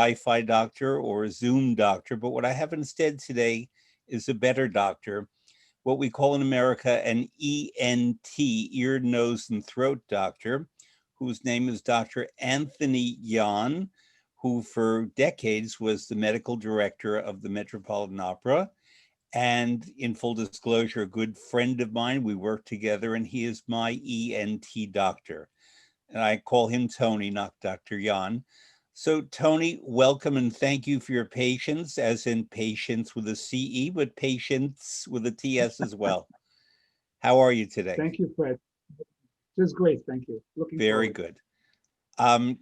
Wi-Fi doctor or a Zoom doctor, but what I have instead today is a better doctor, what we call in America an ENT, ear, nose, and throat doctor, whose name is Dr. Anthony Jahn, who for decades was the medical director of the Metropolitan Opera. And in full disclosure, a good friend of mine, we work together, and he is my ENT doctor. And I call him Tony, not Dr. Jahn. So, Tony, welcome and thank you for your patience, as in patience with a CE, but patience with a TS as well. How are you today? Thank you, Fred. This is great. Thank you. Looking Very forward. good.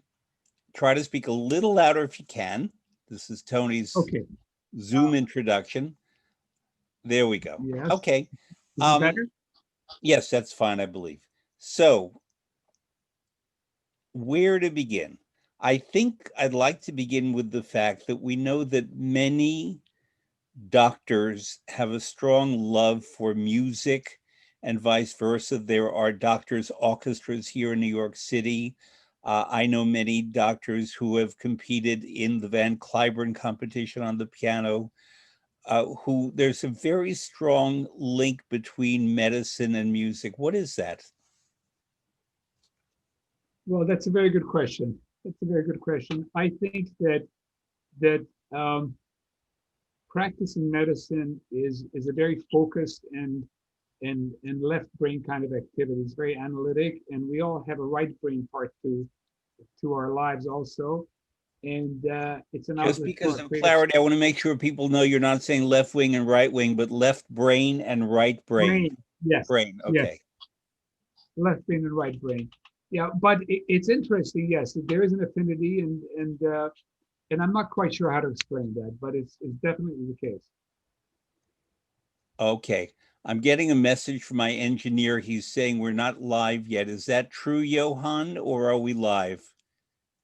Try to speak a little louder if you can. This is Tony's Okay. Zoom introduction. There we go. Yes. Okay. Is it better? Yes, that's fine, I believe. So, where to begin? I think I'd like to begin with the fact that we know that many doctors have a strong love for music and vice versa. There are doctors' orchestras here in New York City. I know many doctors who have competed in the Van Cliburn competition on the piano, who there's a very strong link between medicine and music. What is that? Well, that's a very good question. That's a very good question. I think that practicing medicine is a very focused and left brain kind of activity. It's very analytic, and we all have a right brain part to our lives also. And it's an Just outlet for because our of creative clarity, I want to make sure people know you're not saying left wing and right wing, but left brain and right brain. brain. Yes, Brain, yes, okay. left brain and right brain. Yeah, but it's interesting. Yes, there is an affinity, and I'm not quite sure how to explain that, but it's definitely the case. Okay. I'm getting a message from my engineer. He's saying we're not live yet. Is that true, Johan, or are we live?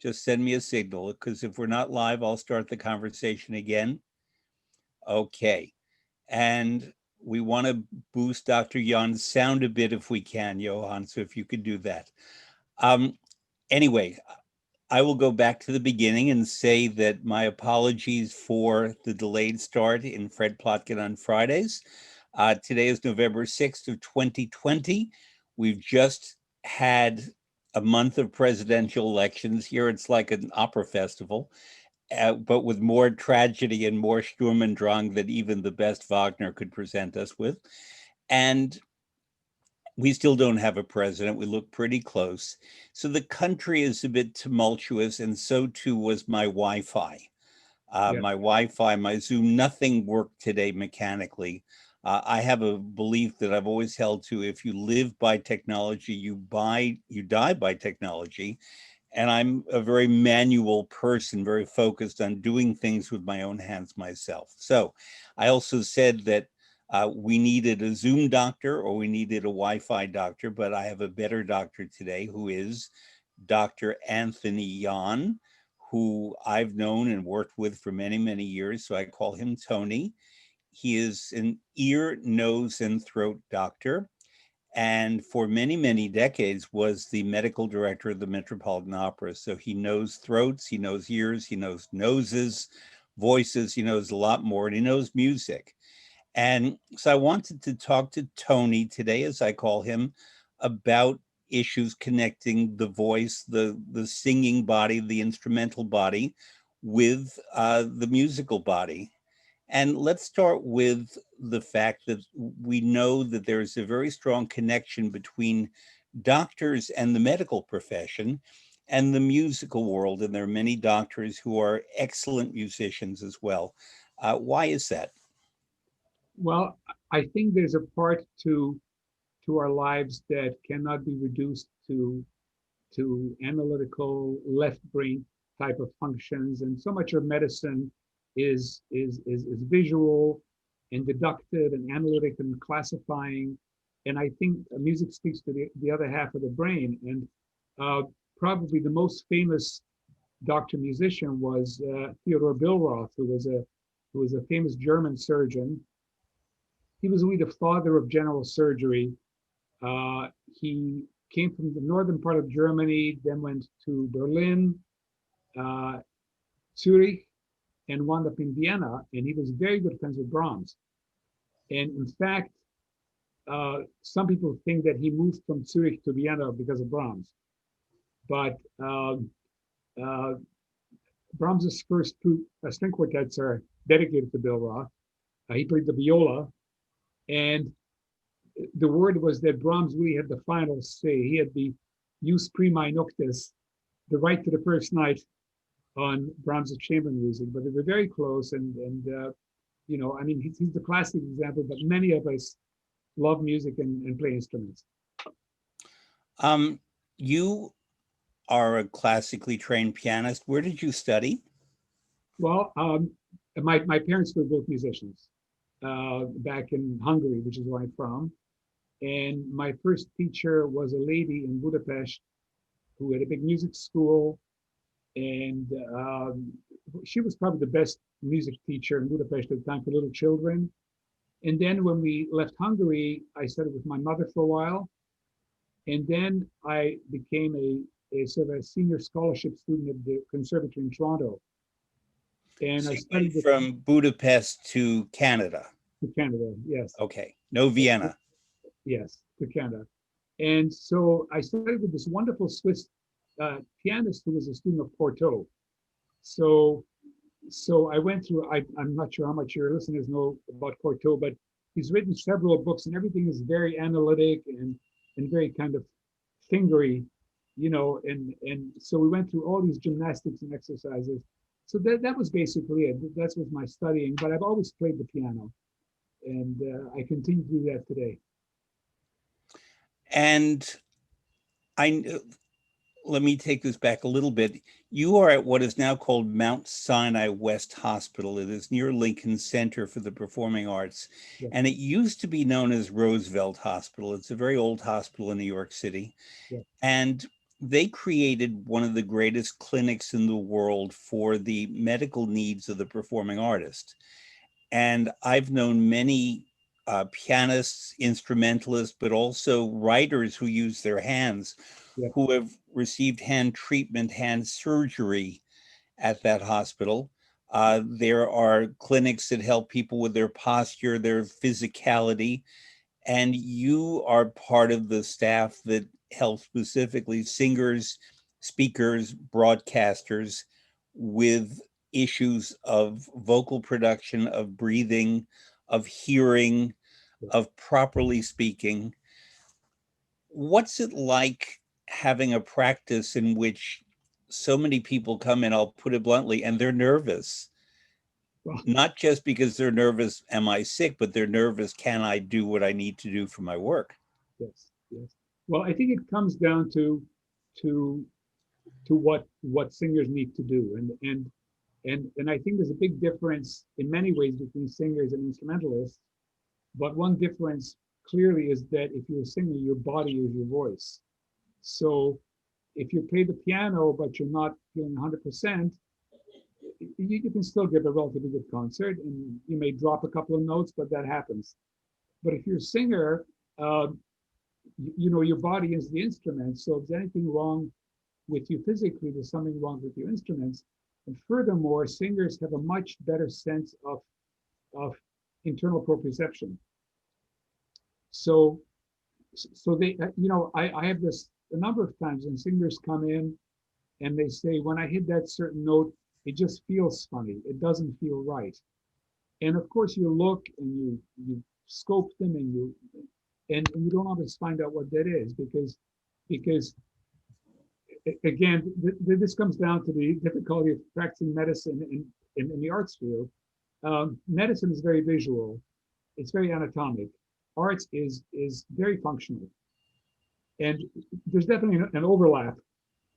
Just send me a signal, because if we're not live, I'll start the conversation again. Okay. And we want to boost Dr. Jan's sound a bit if we can, Johan, so if you could do that. Anyway, I will go back to the beginning and say that my apologies for the delayed start in Fred Plotkin on Fridays. Today is November 6th of 2020. We've just had a month of presidential elections. Here it's like an opera festival, but with more tragedy and more Sturm und Drang than even the best Wagner could present us with. And we still don't have a president. We look pretty close. So the country is a bit tumultuous, and so too was my Wi-Fi. Yeah. My Wi-Fi, my Zoom, nothing worked today mechanically. I have a belief that I've always held to: if you live by technology, you die by technology. And I'm a very manual person, very focused on doing things with my own hands myself. So I also said that we needed a Zoom doctor or we needed a Wi-Fi doctor, but I have a better doctor today, who is Dr. Anthony Jahn, who I've known and worked with for many, many years. So I call him Tony. He is an ear, nose, and throat doctor, and for many, many decades was the medical director of the Metropolitan Opera. So he knows throats, he knows ears, he knows noses, voices, he knows a lot more, and he knows music. And so I wanted to talk to Tony today, as I call him, about issues connecting the voice, the singing body, the instrumental body, with the musical body. And let's start with the fact that we know that there is a very strong connection between doctors and the medical profession and the musical world. And there are many doctors who are excellent musicians as well. Why is that? Well, I think there's a part to our lives that cannot be reduced to analytical left brain type of functions, and so much of medicine is visual and deductive and analytic and classifying. And I think music speaks to the other half of the brain. And probably the most famous doctor musician was Theodor Billroth, who was a famous German surgeon. He was really the father of general surgery. He came from the northern part of Germany, then went to Berlin, uh, Zurich, and wound up in Vienna. And he was very good friends with Brahms. And in fact, some people think that he moved from Zurich to Vienna because of Brahms. But uh, Brahms's first two string quartets are dedicated to Bill Roth. He played the viola, and the word was that Brahms really had the final say. He had the jus primae noctis, the right to the first night on Brahms's chamber music. But they were very close, and you know, I mean, he's the classic example. But many of us love music and play instruments. You are a classically trained pianist. Where did you study? Well, my parents were both musicians back in Hungary, which is where I'm from. And my first teacher was a lady in Budapest who had a big music school. And she was probably the best music teacher in Budapest at the time for little children. And then when we left Hungary, I studied with my mother for a while. And then I became a sort of a senior scholarship student at the conservatory in Toronto. And So I you went studied with from Budapest to Canada. Canada, yes. Okay, no Vienna. Yes, to Canada. And so I studied with this wonderful Swiss pianist who was a student of Porto. So, so I went through, I'm not sure how much your listeners know about Porto, but he's written several books and everything is very analytic and very kind of fingery, you know, and so we went through all these gymnastics and exercises. So that was basically it. That was my studying, but I've always played the piano and I continue to do that today. And I let me take this back a little bit. You are at what is now called Mount Sinai West Hospital. It is near Lincoln Center for the Performing Arts. Yeah, And it used to be known as Roosevelt Hospital. It's a very old hospital in New York City. yeah, And they created one of the greatest clinics in the world for the medical needs of the performing artist. And I've known many pianists, instrumentalists, but also writers who use their hands yeah, who have received hand treatment, hand surgery at that hospital. There are clinics that help people with their posture, their physicality, and you are part of the staff that helps specifically singers, speakers, broadcasters with issues of vocal production, of breathing, of hearing, yeah. of properly speaking. What's it like having a practice in which so many people come in, I'll put it bluntly, and they're nervous? Well, Not just because they're nervous, am I sick, but they're nervous, can I do what I need to do for my work? yes, yes. Well, I think it comes down to to what singers need to do, and I think there's a big difference in many ways between singers and instrumentalists. But one difference clearly is that if you're a singer, your body is your voice. So if you play the piano but you're not feeling 100%, you can still give a relatively good concert, and you may drop a couple of notes, but that happens. But if you're a singer, uh, you know your body is the instrument. So if there's anything wrong with you physically, there's something wrong with your instruments. And furthermore, singers have a much better sense of internal proprioception. So so they, you know, I have this a number of times when singers come in and they say, when I hit that certain note, it just feels funny. It doesn't feel right. And of course, you look and you scope them and you don't always find out what that is because again, this comes down to the difficulty of practicing medicine in the arts field. Medicine is very visual. It's very anatomic. Arts is very functional. And there's definitely an overlap,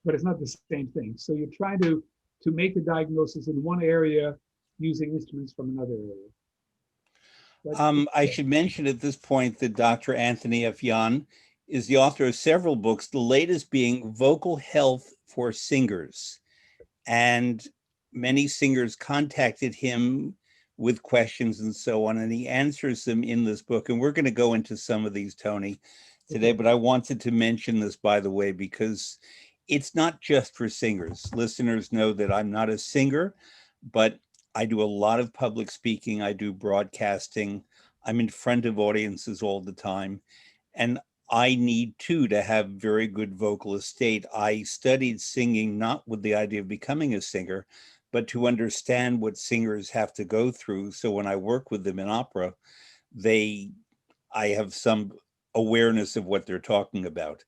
but it's not the same thing. So you're trying to make a diagnosis in one area using instruments from another area. But I should mention at this point that Dr. Anthony F. Jahn is the author of several books, the latest being Vocal Health for Singers. And many singers contacted him with questions and so on, and he answers them in this book. And we're going to go into some of these, Tony, today, okay, but I wanted to mention this, by the way, because it's not just for singers. Listeners know that I'm not a singer, but I do a lot of public speaking. I do broadcasting. I'm in front of audiences all the time. And I need too to have very good vocal estate. I studied singing not with the idea of becoming a singer, but to understand what singers have to go through. So when I work with them in opera, they I have some awareness of what they're talking about.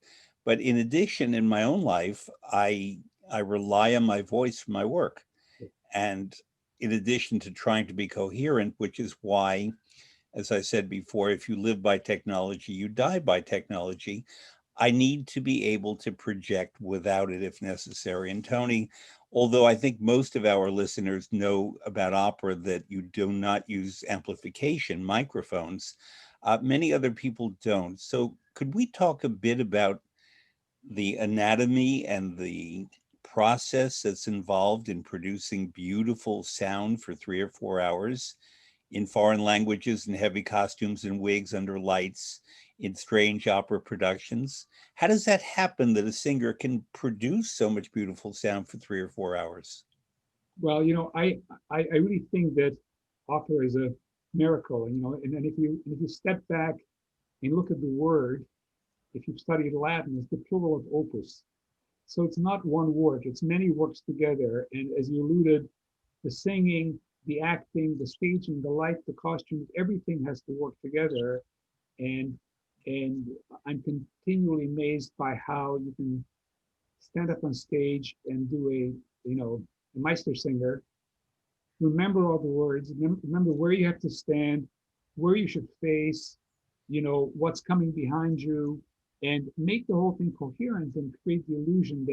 But in addition, in my own life, I rely on my voice for my work. And in addition to trying to be coherent, which is why, as I said before, if you live by technology, you die by technology. I need to be able to project without it if necessary. And Tony, although I think most of our listeners know about opera that you do not use amplification, microphones, many other people don't. So could we talk a bit about the anatomy and the process that's involved in producing beautiful sound for 3 or 4 hours in foreign languages and heavy costumes and wigs under lights in strange opera productions? How does that happen that a singer can produce so much beautiful sound for 3 or 4 hours? Well, I really think that opera is a miracle, and if you step back and look at the word, if you've studied Latin, it's the plural of opus. So it's not one work, it's many works together. And as you alluded, the singing, the acting, the staging, the light, the costumes, everything has to work together. And and I'm continually amazed by how you can stand up on stage and do a Meister singer, remember all the words, remember where you have to stand, where you should face, what's coming behind you, and make the whole thing coherent and create the illusion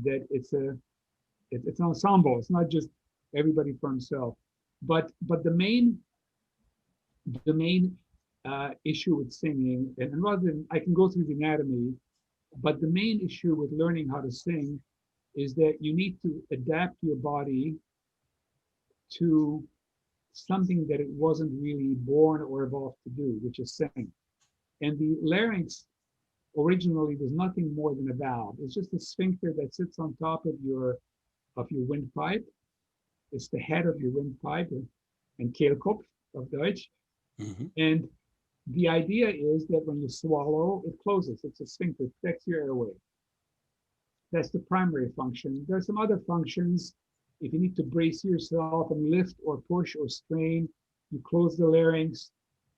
that it's an ensemble. It's not just everybody for himself. But the main issue with singing, and rather than I can go through the anatomy, but the main issue with learning how to sing is that you need to adapt your body to something that it wasn't really born or evolved to do, which is sing. And the larynx originally was nothing more than a valve. It's just a sphincter that sits on top of your windpipe. It's the head of your windpipe and Kehlkopf of Deutsch. Mhm. And the idea is that when you swallow, it closes. It's a sphincter, protects your airway. That's the primary function. There are some other functions. If you need to brace yourself and lift or push or strain, you close the larynx,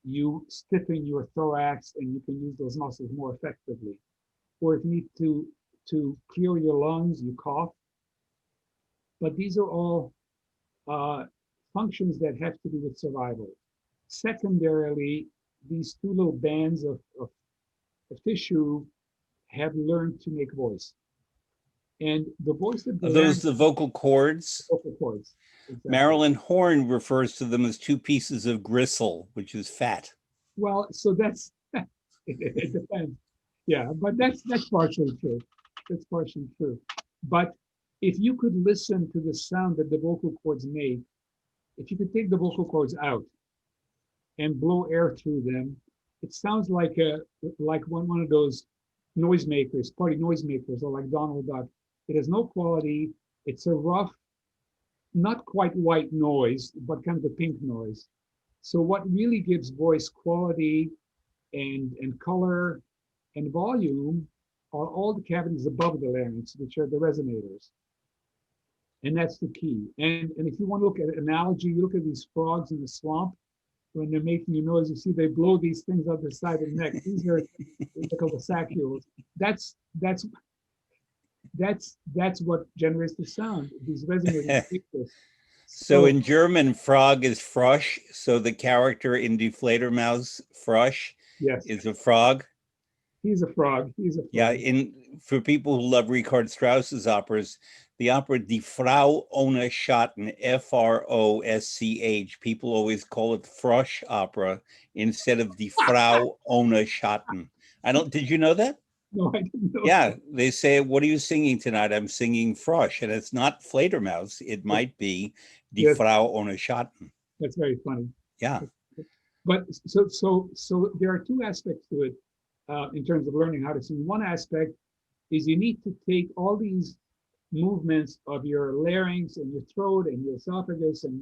you stiffen your thorax, and you can use those muscles more effectively. Or if you need to clear your lungs, you cough. But these are all uh, functions that have to do with survival. Secondarily, these two little bands of tissue have learned to make voice. And the voice that the Are those larynx, the vocal cords? vocal cords, exactly. Marilyn Horn refers to them as two pieces of gristle, which is fat. Well, so that's it depends. Yeah, but that's partially true. That's partially true. But if you could listen to the sound that the vocal cords make, if you could take the vocal cords out and blow air through them, it sounds like one of those noisemakers, party noisemakers, or like Donald Duck. It has no quality. It's a rough, not quite white noise, but kind of a pink noise. So what really gives voice quality and color and volume are all the cavities above the larynx, which are the resonators. And that's the key. And if you want to look at an analogy, you look at these frogs in the swamp, when they're making a noise, you see they blow these things out the side of the neck. These are they're called the sacules. That's that's that's what generates the sound. These resonating speakers. So So in German, Frog is Frosch. So the character in Die Fledermaus, Frosch, yes, is a frog. he's a frog. He's a Yeah, frog. in for people who love Richard Strauss's operas, the opera Die Frau ohne Schatten, Frosch, people always call it Frosch opera instead of Die Frau ohne Schatten. I don't, did you know that? No, I didn't know Yeah, that. they say, "What are you singing tonight?" I'm singing Frosch, and it's not Fledermaus. It might be Die Yes, Frau ohne Schatten. that's very funny. Yeah. But so there are two aspects to it in terms of learning how to sing. One aspect is you need to take all these movements of your larynx and your throat and your esophagus and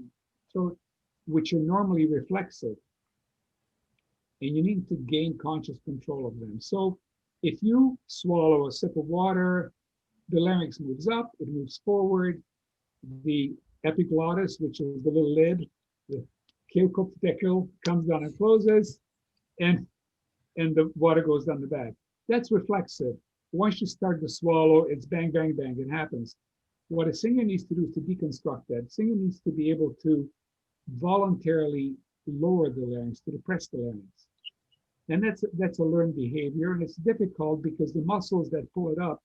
throat, which are normally reflexive, and you need to gain conscious control of them. So if you swallow a sip of water, the larynx moves up, it moves forward, the epiglottis, which is the little lid, the kehlkopfdeckel comes down and closes, and the water goes down the back. That's reflexive. Once you start to swallow, it's bang, bang, bang, it happens. What a singer needs to do is to deconstruct that. Singer needs to be able to voluntarily lower the larynx, to depress the larynx. And that's a learned behavior, and it's difficult because the muscles that pull it up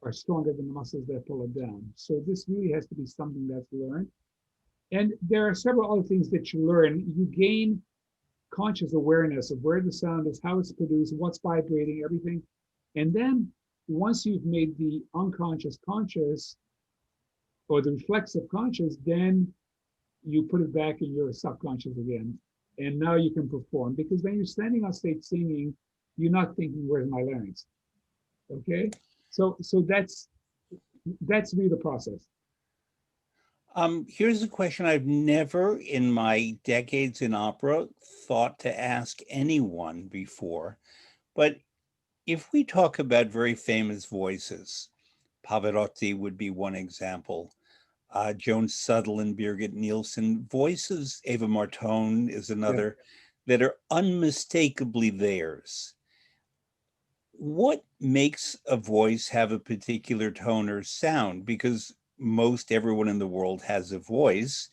are stronger than the muscles that pull it down. So this really has to be something that's learned. And there are several other things that you learn. You gain conscious awareness of where the sound is, how it's produced, what's vibrating, everything. And then once you've made the unconscious conscious or the reflexive conscious, then you put it back in your subconscious again. And now you can perform, because when you're standing on stage singing, you're not thinking, where's my larynx? Okay? So that's really the process. Here's a question I've never in my decades in opera thought to ask anyone before. But if we talk about very famous voices, Pavarotti would be one example. Joan Sutherland, Birgit Nielsen, voices, Eva Martone is Yeah. another, that are unmistakably theirs. What makes a voice have a particular tone or sound? Because most everyone in the world has a voice.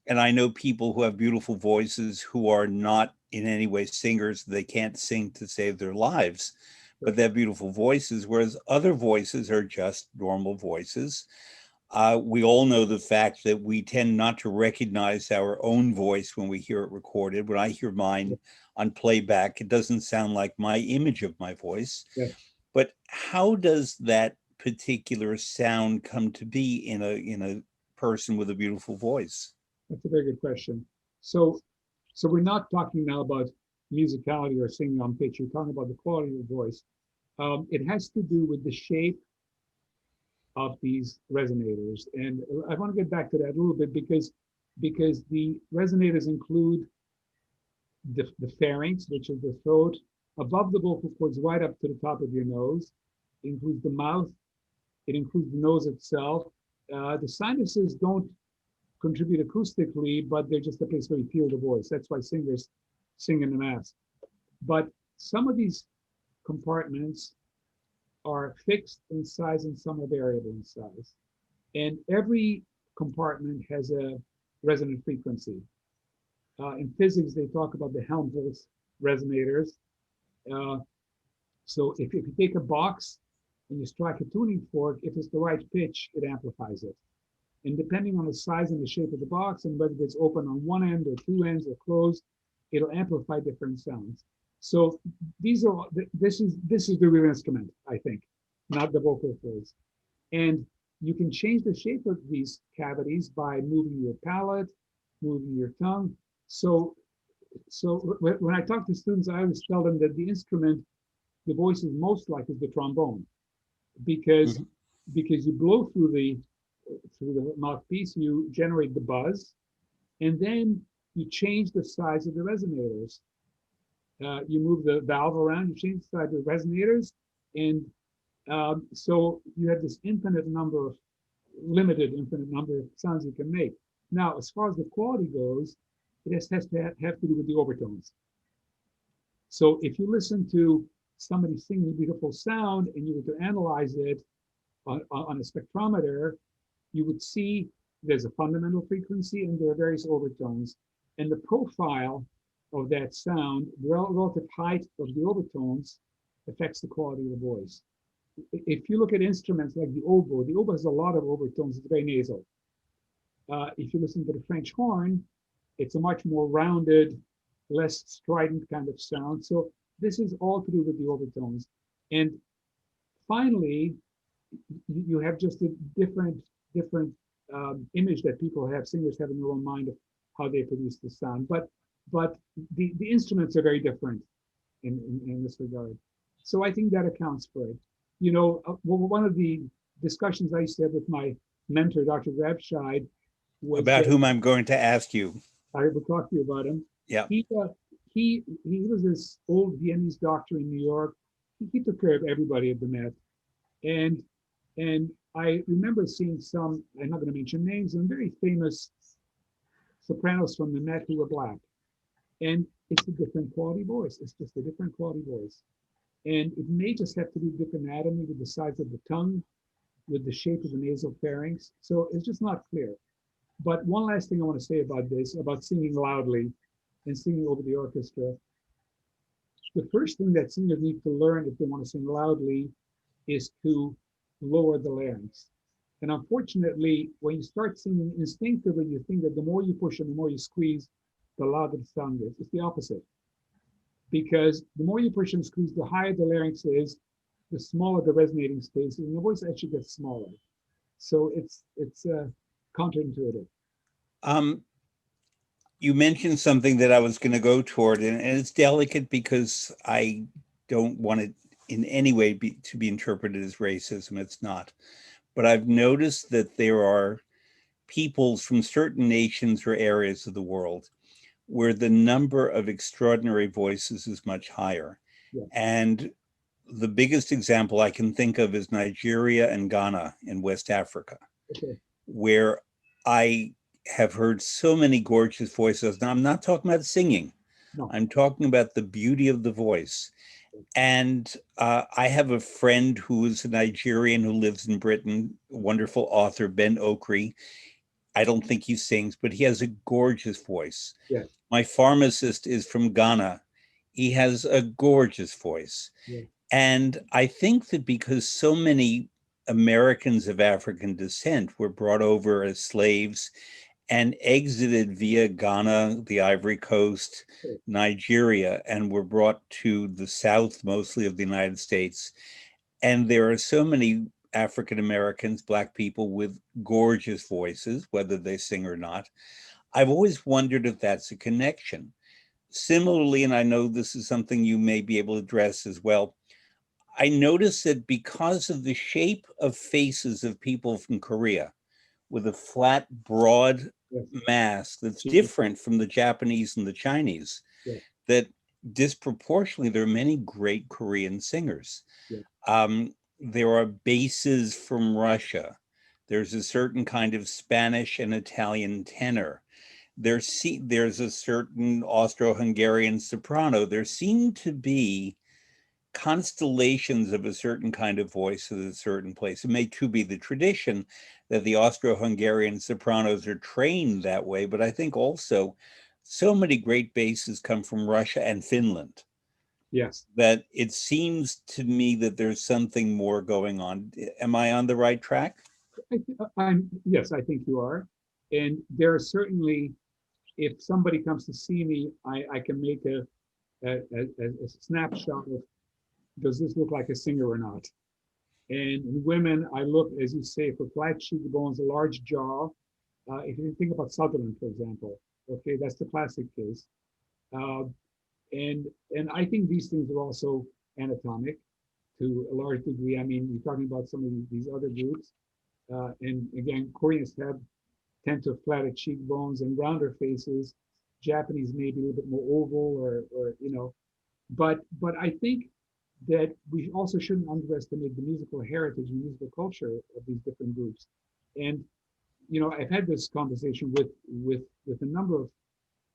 And I know people who have beautiful voices who are not in any way singers. They can't sing to save their lives, but they have beautiful voices, whereas other voices are just normal voices. We all know the fact that we tend not to recognize our own voice when we hear it recorded. When I hear mine on playback, it doesn't sound like my image of my voice. Yeah. But how does that particular sound come to be in a person with a beautiful voice? That's a very good question. So, so we're not talking now about musicality or singing on pitch. You're talking about the quality of the voice. It has to do with the shape of these resonators, and I want to get back to that a little bit because the resonators include the pharynx, which is the throat, above the vocal cords, right up to the top of your nose. It includes the mouth. It includes the nose itself. The sinuses don't contribute acoustically, but they're just a place where you feel the voice. That's why singers sing in the mask. But some of these compartments are fixed in size and some are variable in size. And every compartment has a resonant frequency. In physics, they talk about the Helmholtz resonators. Uh, so if you take a box and you strike a tuning fork, if it's the right pitch, it amplifies it. And depending on the size and the shape of the box and whether it's open on one end or two ends or closed, it'll amplify different sounds. So these are this is the real instrument, I think, not the vocal folds. And you can change the shape of these cavities by moving your palate, moving your tongue. So when I talk to students, I always tell them that the instrument the voice is most like is the trombone, because Mhm. because you blow through the mouthpiece, you generate the buzz, and then you change the size of the resonators. You move the valve around, you change the size of the resonators, and so you have this infinite number of sounds you can make. Now, as far as the quality goes, it has to have to do with the overtones. So if you listen to somebody singing a beautiful sound and you were to analyze it on a spectrometer, you would see there's a fundamental frequency and there are various overtones. And the profile of that sound, the relative height of the overtones, affects the quality of the voice. If you look at instruments like the oboe has a lot of overtones, it's very nasal. If you listen to the French horn, it's a much more rounded, less strident kind of sound. So this is all to do with the overtones. And finally, you have just a different image that people have, singers have in their own mind of how they produce the sound. But the instruments are very different in this regard. So I think that accounts for it. one of the discussions I used to have with my mentor, Dr. Grabscheid, was About that whom I'm going to ask you. I will talk to you about him. Yeah. He was this old Viennese doctor in New York. He took care of everybody at the Met, and I remember seeing some. I'm not going to mention names. Some very famous sopranos from the Met who were black, and it's a different quality voice. It's just a different quality voice, and it may just have to do with anatomy, with the size of the tongue, with the shape of the nasal pharynx. So it's just not clear. But one last thing I want to say about this, about singing loudly and singing over the orchestra. The first thing that singers need to learn if they want to sing loudly is to lower the larynx. And unfortunately, when you start singing instinctively, you think that the more you push and the more you squeeze, the louder the sound is. It's the opposite. Because the more you push and squeeze, the higher the larynx is, the smaller the resonating space, and the voice actually gets smaller. So it's counterintuitive. Um, you mentioned something that I was going to go toward, and it's delicate because I don't want it in any way to be interpreted as racism. It's not. But I've noticed that there are peoples from certain nations or areas of the world where the number of extraordinary voices is much higher. Yeah. And the biggest example I can think of is Nigeria and Ghana in West Africa, Okay. where I have heard so many gorgeous voices. Now, I'm not talking about singing. No. I'm talking about the beauty of the voice. And I have a friend who is a Nigerian who lives in Britain, wonderful author, Ben Okri. I don't think he sings, but he has a gorgeous voice. Yes. My pharmacist is from Ghana. He has a gorgeous voice. Yes. And I think that because so many Americans of African descent were brought over as slaves and exited via Ghana, the Ivory Coast, Nigeria, and were brought to the south, mostly of the United States. And there are so many African Americans, Black people with gorgeous voices, whether they sing or not. I've always wondered if that's a connection. Similarly, and I know this is something you may be able to address as well, I noticed that because of the shape of faces of people from Korea, with a flat, broad Yes. mask that's different from the Japanese and the Chinese, yes. that disproportionately there are many great Korean singers. Yes. There are basses from Russia. There's a certain kind of Spanish and Italian tenor. There's a certain Austro-Hungarian soprano. There seem to be constellations of a certain kind of voice at a certain place. It may too be the tradition that the Austro-Hungarian sopranos are trained that way, but I think also so many great basses come from Russia and Finland. Yes. That it seems to me that there's something more going on. Am I on the right track? Yes, I think you are. And there are certainly, if somebody comes to see me, I can make a snapshot of, does this look like a singer or not? And in women, I look, as you say, for flat cheekbones, a large jaw. If you think about Sutherland, for example, okay, that's the classic case. Uh, and I think these things are also anatomic to a large degree. I mean, you're talking about some of these other groups. And again, Koreans tend to have flatter cheekbones and rounder faces. Japanese maybe a little bit more oval or but I think that we also shouldn't underestimate the musical heritage and musical culture of these different groups. And I've had this conversation with a number of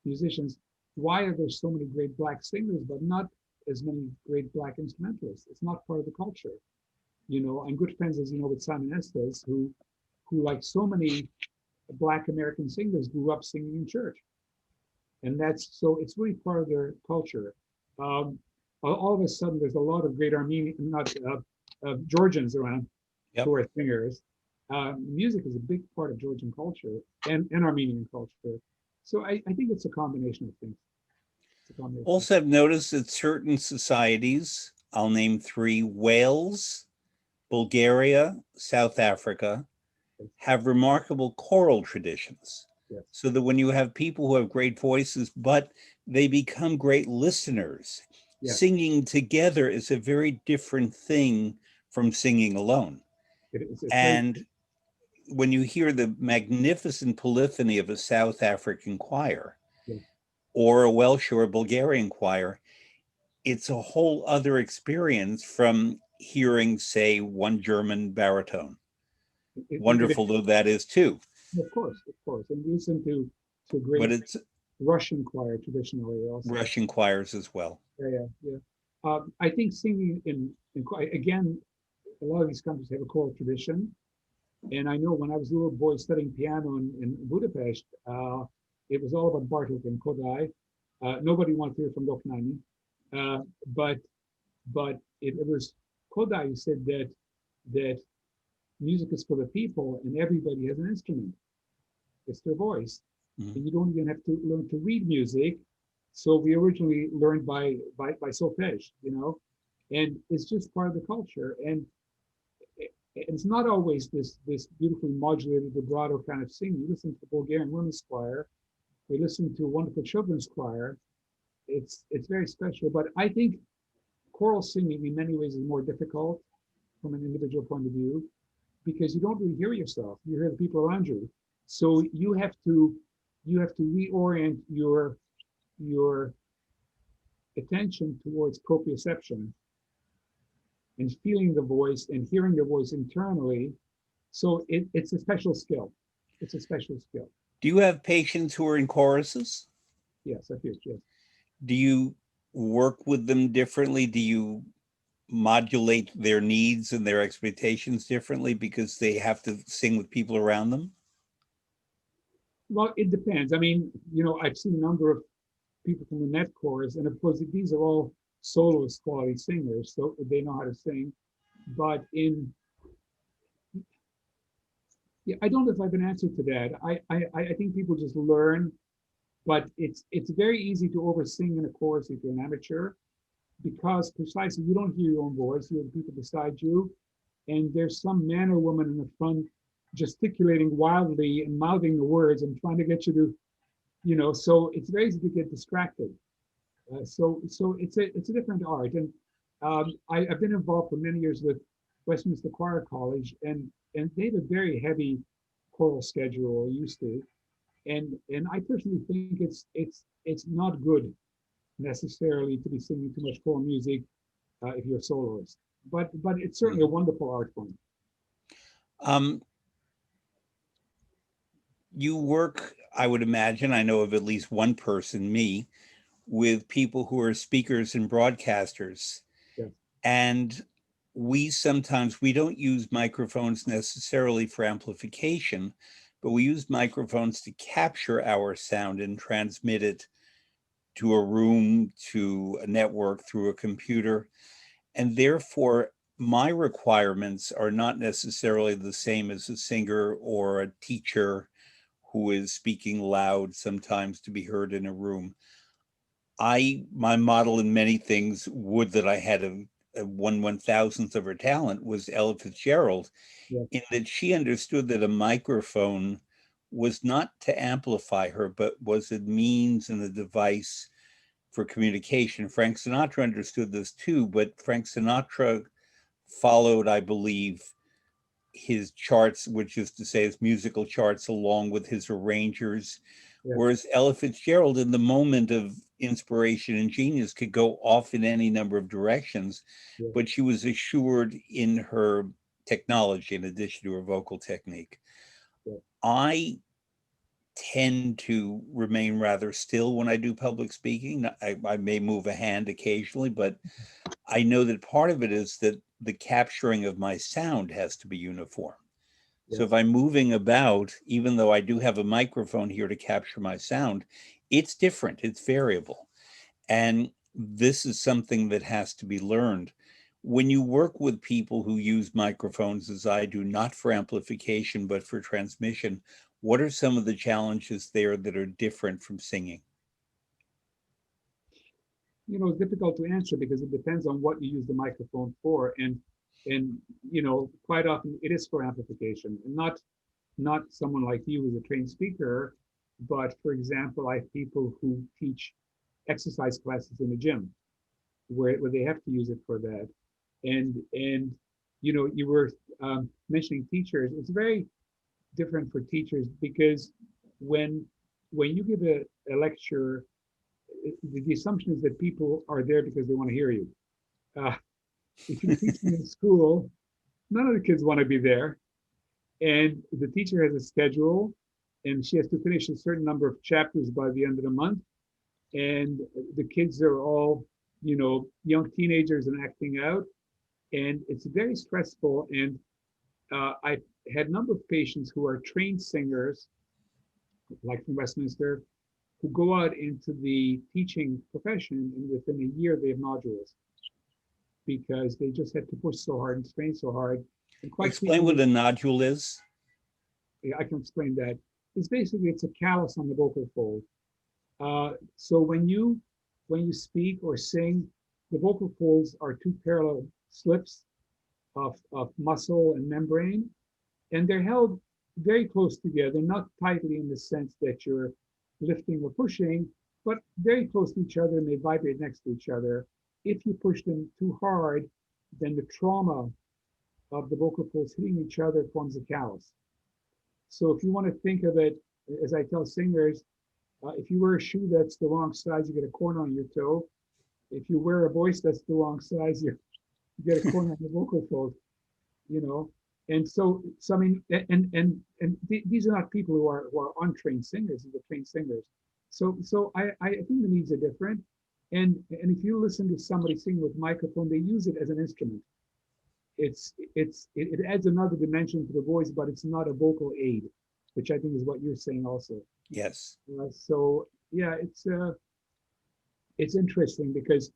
musicians. Why are there so many great Black singers, but not as many great Black instrumentalists? It's not part of the culture. I'm good friends, as you know, with Simon Estes, who like so many Black American singers, grew up singing in church. And it's really part of their culture. All of a sudden, there's a lot of great Armenian, not Georgians around who are singers. Music is a big part of Georgian culture and Armenian culture. So I think it's a combination of things. Also, I've noticed that certain societies, I'll name three: Wales, Bulgaria, South Africa, have remarkable choral traditions. Yes. So that when you have people who have great voices, but they become great listeners, Yes. singing together is a very different thing from singing alone. It's very, And when you hear the magnificent polyphony of a South African choir yeah, or a Welsh or a Bulgarian choir, it's a whole other experience from hearing, say, one German baritone, it wonderful though that is too. of course. And listen to But great it's Russian choir traditionally also. Russian choirs as well. Yeah, yeah, yeah. I think singing again, a lot of these countries have a choral tradition. And I know when I was a little boy studying piano in Budapest, it was all about Bartók and Kodály. Nobody wanted to hear from Doknányi. Uh, but it was Kodály who said that music is for the people and everybody has an instrument. It's their voice. Mhm. And you don't even have to learn to read music. So we originally learned by solfege, and it's just part of the culture. And it's not always this beautifully modulated vibrato kind of singing. You listen to the Bulgarian women's choir, we listen to a wonderful children's choir. It's very special. But I think choral singing in many ways is more difficult from an individual point of view because you don't really hear yourself. You hear the people around you. So you have to reorient your attention towards proprioception and feeling the voice and hearing the voice internally. So it's a special skill. It's a special skill. Do you have patients who are in choruses? Yes, I feel yes. Do you work with them differently? Do you modulate their needs and their expectations differently because they have to sing with people around them? Well, it depends. I mean, I've seen a number of people from the Met chorus, and of course, these are all soloist quality singers, so they know how to sing. But yeah, I don't know if I have an answer to that. I think people just learn, but it's very easy to oversing in a chorus if you're an amateur, because precisely you don't hear your own voice, you have people beside you, and there's some man or woman in the front gesticulating wildly and mouthing the words and trying to get you to, so it's very easy to get distracted. So it's a different art, and I've been involved for many years with Westminster Choir College, and they have a very heavy choral schedule, used to, and I personally think it's not good necessarily to be singing too much choral music if you're a soloist, but it's certainly a Mhm. wonderful art form. Um, you work, I would imagine, I know of at least one person, me, with people who are speakers and broadcasters. Yes, And we don't use microphones necessarily for amplification, but we use microphones to capture our sound and transmit it to a room, to a network, through a computer. And therefore, my requirements are not necessarily the same as a singer or a teacher who is speaking loud sometimes to be heard in a room. My model in many things, would that I had a 1/1000th of her talent, was Ella Fitzgerald, yes, in that she understood that a microphone was not to amplify her, but was a means and a device for communication. Frank Sinatra understood this too, but Frank Sinatra followed, I believe, his charts, which is to say his musical charts, along with his arrangers. yes, Whereas Ella Fitzgerald, in the moment of inspiration and genius, could go off in any number of directions, yes, but she was assured in her technology in addition to her vocal technique. yes, I tend to remain rather still when I do public speaking. I may move a hand occasionally, but I know that part of it is that the capturing of my sound has to be uniform. So if yes. I'm moving about, even though I do have a microphone here to capture my sound, it's different, it's variable. And this is something that has to be learned. When you work with people who use microphones, as I do, not for amplification, but for transmission, what are some of the challenges there that are different from singing? It's difficult to answer because it depends on what you use the microphone for, and quite often it is for amplification, and not someone like you who's a trained speaker, but for example, I have people who teach exercise classes in the gym where they have to use it for that, and you were mentioning teachers. It's very different for teachers because when when you give a lecture, the assumption is that people are there because they want to hear you. Uh, if you're teaching in school, none of the kids want to be there, and the teacher has a schedule, and she has to finish a certain number of chapters by the end of the month, and the kids are all young teenagers and acting out, and it's very stressful. And I've had a number of patients who are trained singers, like from Westminster, who go out into the teaching profession, and within a year they have nodules because they just had to push so hard and strain so hard. And quite Explain what frequently, a nodule is. I can explain that. It's basically it's a callus on the vocal fold. So when you speak or sing, the vocal folds are two parallel slips of muscle and membrane, and they're held very close together, not tightly in the sense that you're lifting or pushing, but very close to each other, and they vibrate next to each other. If you push them too hard, then the trauma of the vocal folds hitting each other forms a callus. So if you want to think of it, as I tell singers, if you wear a shoe that's the wrong size, you get a corner on your toe. If you wear a voice that's the wrong size, you get a corner on the vocal fold. You know, and so I mean, and these are not people who are untrained singers; these are trained singers. So I think the needs are different, and if you listen to somebody sing with microphone, they use it as an instrument. It adds another dimension to the voice, but it's not a vocal aid, which I think is what you're saying also. Yes. So yeah, it's interesting because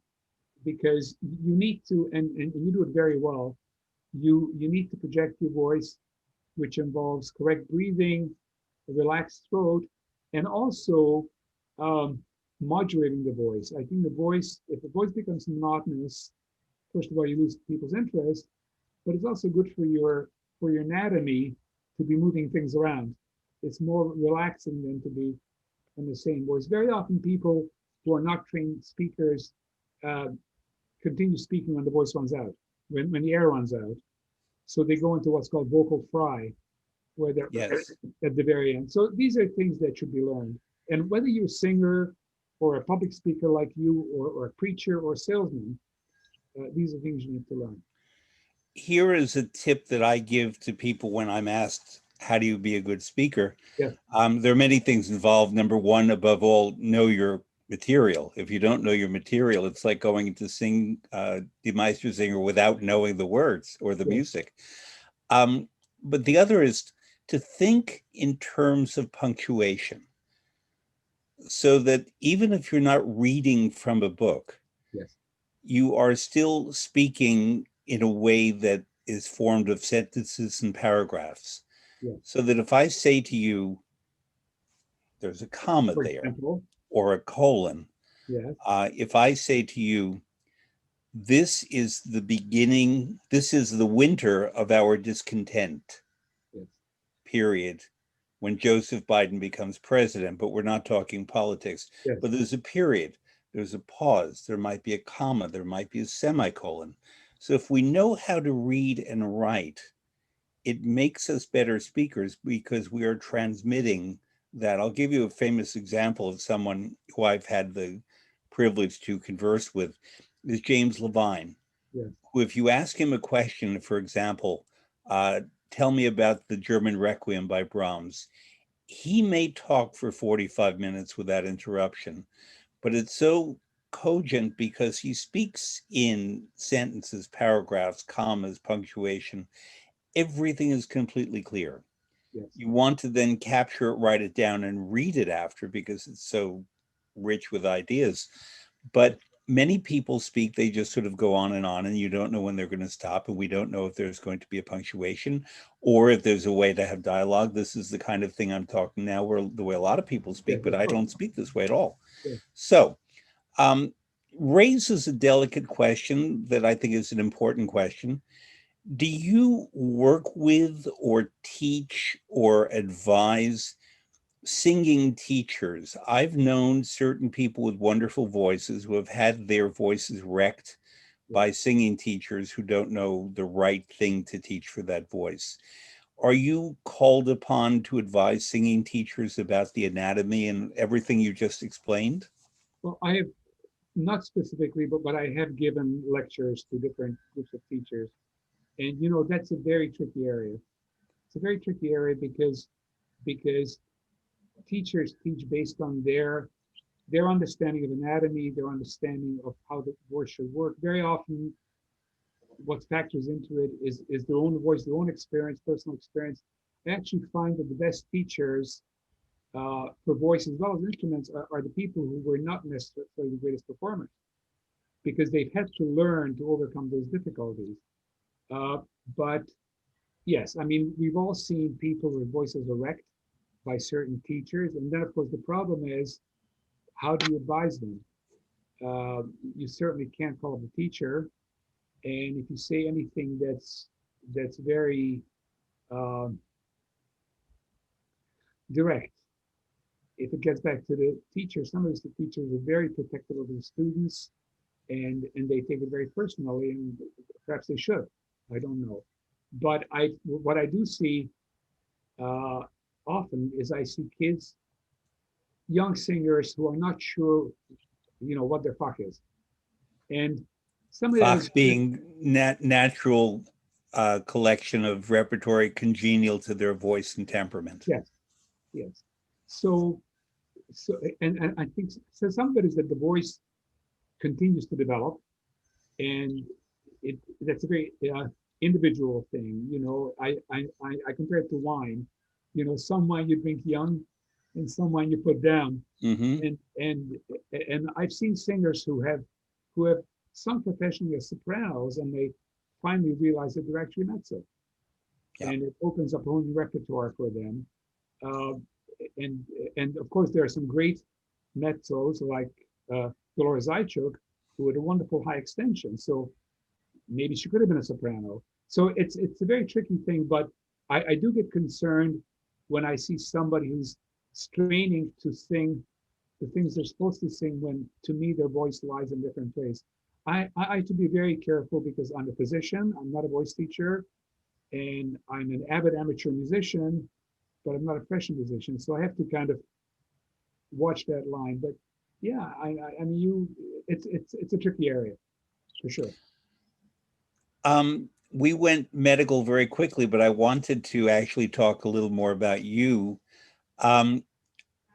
you need to, and you do it very well. You need to project your voice, which involves correct breathing, a relaxed throat, and also modulating the voice. I think the voice, if the voice becomes monotonous, first of all, you lose people's interest, but it's also good for your anatomy to be moving things around. It's more relaxing than to be in the same voice. Very often, people who are not trained speakers uh, continue speaking when the voice runs out, when the air runs out. So they go into what's called vocal fry, where they're Yes. at the very end. So these are things that should be learned. And whether you're a singer or a public speaker like you, or a preacher or a salesman, these are things you need to learn. Here is a tip that I give to people when I'm asked, how do you be a good speaker? Yeah, There are many things involved. Number one, above all, know your material. If you don't know your material, it's like going to sing Die Meistersinger without knowing the words or the yeah, music. Um, but the other is to think in terms of punctuation, so that even if you're not reading from a book, yes, you are still speaking in a way that is formed of sentences and paragraphs. yeah. So that if I say to you, there's a comma For there example, or a colon, yes, if I say to you, this is the beginning, this is the winter of our discontent, yes, period, when Joseph Biden becomes president, but we're not talking politics. yes, But there's a period, there's a pause, there might be a comma, there might be a semicolon. So if we know how to read and write, it makes us better speakers because we are transmitting that. I'll give you a famous example of someone who I've had the privilege to converse with, is James Levine, yes, who, if you ask him a question, for example, tell me about the German Requiem by Brahms, he may talk for 45 minutes without interruption, but it's so cogent because he speaks in sentences, paragraphs, commas, punctuation. Everything is completely clear. yes, You want to then capture it, write it down, and read it after because it's so rich with ideas. yes, But many people speak, they just sort of go on, and you don't know when they're going to stop. And we don't know if there's going to be a punctuation or if there's a way to have dialogue. This is the kind of thing I'm talking now, where the way a lot of people yes, speak, but of I course. don't speak this way at all. Yes, So, um, raises a delicate question that I think is an important question. Do you work with or teach or advise singing teachers? I've known certain people with wonderful voices who have had their voices wrecked Yeah. by singing teachers who don't know the right thing to teach for that voice. Are you called upon to advise singing teachers about the anatomy and everything you just explained? Well, I have not specifically, but I have given lectures to different groups of teachers. And that's a very tricky area. It's a very tricky area because teachers teach based on their understanding of anatomy, their understanding of how the voice should work. Very often, what factors into it is their own voice, their own experience, personal experience. I actually find that the best teachers for voice as well as instruments are the people who were not necessarily the greatest performers because they've had to learn to overcome those difficulties. Uh, but yes, I mean, we've all seen people with voices are wrecked by certain teachers. And then, of course, the problem is how do you advise them? You certainly can't call up a teacher. And if you say anything that's very um, direct, if it gets back to the teacher, some of the teachers are very protective of the students and they take it very personally, and perhaps they should. I don't know. But what I do see uh, often is I see kids, young singers who are not sure, what their fuck is, and some of that is Fox being natural collection of repertory congenial to their voice and temperament. yes, yes. So, and I think so. Some of it is that the voice continues to develop, and that's a very individual thing. I compare it to wine. Some wine you drink young, and some wine you put down. Hmm. And I've seen singers who have sung professionally as sopranos, and they finally realize that they're actually not so, Yeah. and it opens up a whole new repertoire for them. Uh, and and of course there are some great mezzos like Dolores Zaychuk, who had a wonderful high extension. So maybe she could have been a soprano. So it's a very tricky thing, but I do get concerned when I see somebody who's straining to sing the things they're supposed to sing when to me their voice lies in a different place. I have to be very careful because I'm a physician, I'm not a voice teacher, and I'm an avid amateur musician, but I'm not a professional musician. So I have to kind of watch that line. But yeah, I mean it's a tricky area for sure. We went medical very quickly, but I wanted to actually talk a little more about you. Um,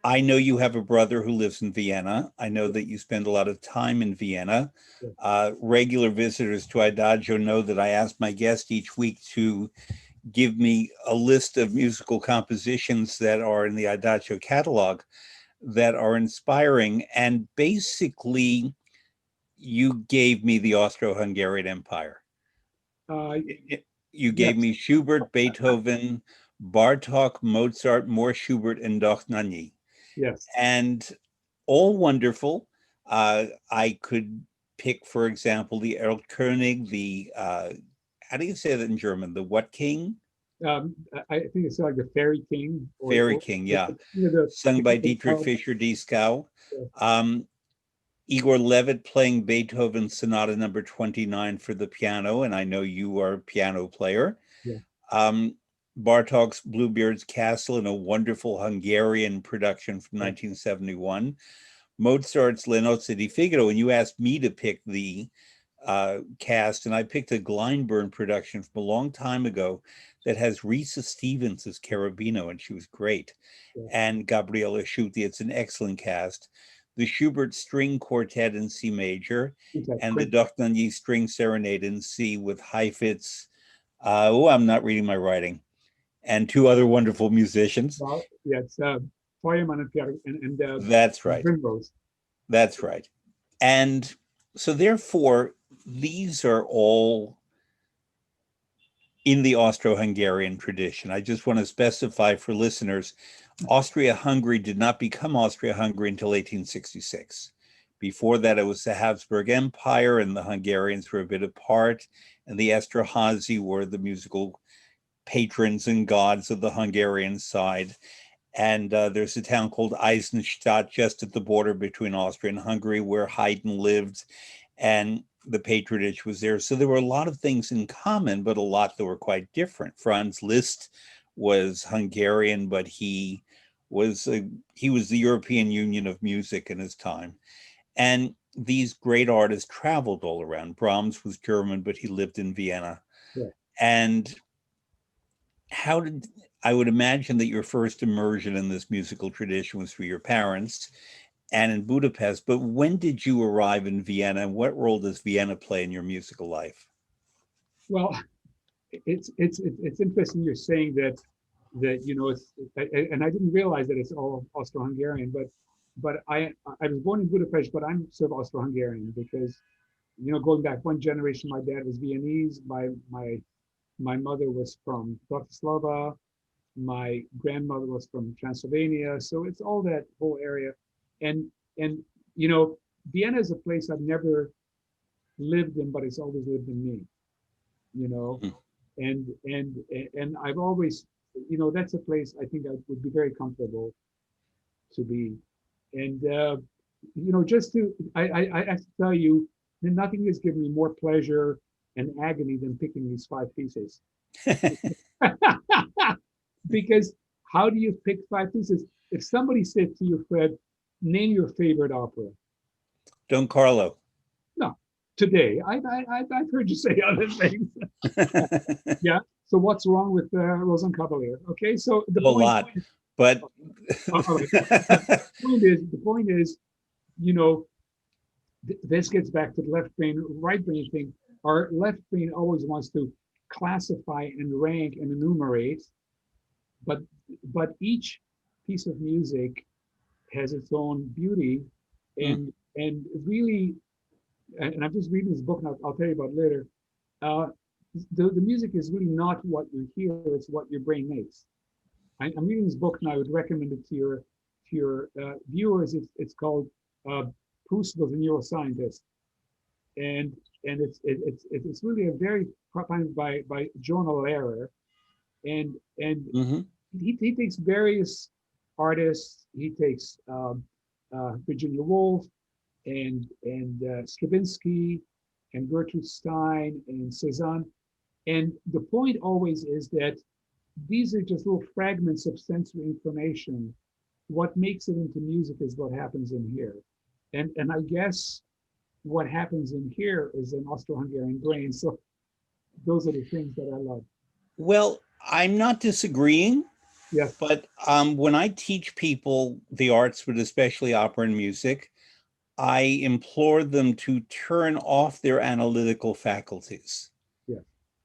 I know you have a brother who lives in Vienna. I know Yeah, that you spend a lot of time in Vienna. yeah, Regular visitors to Adagio know that I ask my guest each week to give me a list of musical compositions that are in the Adagio catalog that are inspiring. And basically, you gave me the Austro-Hungarian Empire. uh, You gave yes, me Schubert, Beethoven, Bartok, Mozart, more Schubert, and Dochnani. yes. And all wonderful. I could pick, for example, the Erlkönig, how do you say that in German? The what king? I think it's like the Fairy King, Fairy or King, yeah. the Sung by King Dietrich of Fischer-Dieskau. the, Um, Igor Levit playing Beethoven Sonata number 29 for the piano, and I know you are a piano player. yeah, Um, Bartok's Bluebeard's Castle in a wonderful Hungarian production from yeah, 1971. Mozart's Le Nozze di Figaro, and you asked me to pick the cast, and I picked a Glyndebourne production from a long time ago that has Risa Stevens as Cherubino, and she was great, yeah. and Gabriela Schutte. It's an excellent cast. The Schubert String Quartet in C major, Okay, and the great. Dochnani String Serenade in C with Heifetz. I'm not reading my writing. And two other wonderful musicians. Well, yeah, it's Feuermann and Pierre That's and right. Primrose. That's right. And so, therefore, these are all in the Austro-Hungarian tradition. I just want to specify for listeners, Austria-Hungary did not become Austria-Hungary until 1866. Before that, it was the Habsburg Empire, and the Hungarians were a bit apart, and the Esterházy were the musical patrons and gods of the Hungarian side. And there's a town called Eisenstadt just at the border between Austria and Hungary where Haydn lived. And the patronage was there. So there were a lot of things in common, but a lot that were quite different. Franz Liszt was Hungarian, but was he was the European Union of music in his time. And these great artists traveled all around. Brahms was German, but he lived in Vienna. Yeah. And how did I would imagine that your first immersion in this musical tradition was through your parents and in Budapest. But when did you arrive in Vienna? And what role does Vienna play in your musical life? Well, it's interesting you're saying that it's and I didn't realize that it's all Austro-Hungarian, but I was born in Budapest, but I'm sort of Austro-Hungarian because going back one generation, my dad was Viennese, my mother was from Bratislava, my grandmother was from Transylvania, so it's all that whole area, and and Vienna is a place I've never lived in, but it's always lived in me, you know, Mm. and I've always, that's a place I think I would be very comfortable to be. And just I have to tell you, nothing has given me more pleasure and agony than picking these five pieces. Because how do you pick five pieces? If somebody said to you, Fred, name your favorite opera. Don Carlo. No, today I've heard you say other things. Yeah. So what's wrong with Rosenkavalier? Okay. So the A point. lot, but All right. The point is, you know, this gets back to the left brain, right brain thing. Our left brain always wants to classify and rank and enumerate, but each piece of music has its own beauty, mm, and really, and I'm just reading this book, and I'll tell you about it later. Uh, the music is really not what you hear; it's what your brain makes. I'm reading this book, and I would recommend it to your viewers. It's called Proust was a neuroscientist, and it's really a very profound by Jonah Lehrer, and mhm. he takes various artists. He takes Virginia Woolf and Stravinsky and Gertrude Stein and Cezanne. And the point always is that these are just little fragments of sensory information. What makes it into music is what happens in here. And I guess what happens in here is an Austro-Hungarian brain. So those are the things that I love. Well, I'm not disagreeing, Yes, but when I teach people the arts, but especially opera and music, I implore them to turn off their analytical faculties yes,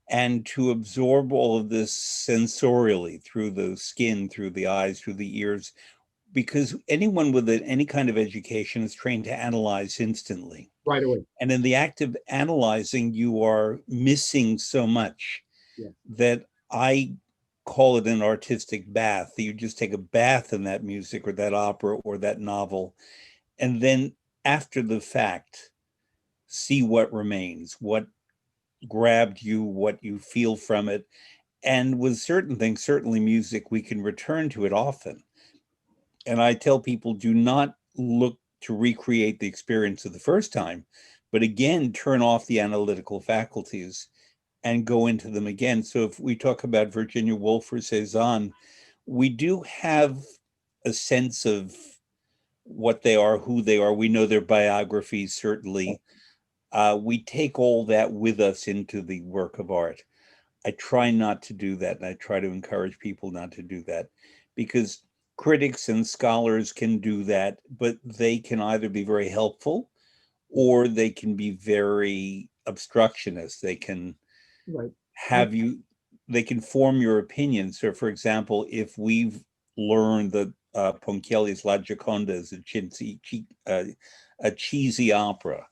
and to absorb all of this sensorially through the skin, through the eyes, through the ears, because anyone with any kind of education is trained to analyze instantly. right away. And in the act of analyzing, you are missing so much Yes, that I call it an artistic bath. You just take a bath in that music or that opera or that novel, and then after the fact, see what remains, what grabbed you, what you feel from it. And with certain things, certainly music, we can return to it often. And I tell people, do not look to recreate the experience of the first time, but again, turn off the analytical faculties and go into them again. So if we talk about Virginia Woolf or Cezanne, we do have a sense of what they are, who they are. We know their biographies, certainly. We take all that with us into the work of art. I try not to do that, and I try to encourage people not to do that because critics and scholars can do that, but they can either be very helpful or they can be very obstructionist. They can right. I, have you, they can form your opinion. So, for example, if we've learned that Ponchielli's La Gioconda is a cheesy opera,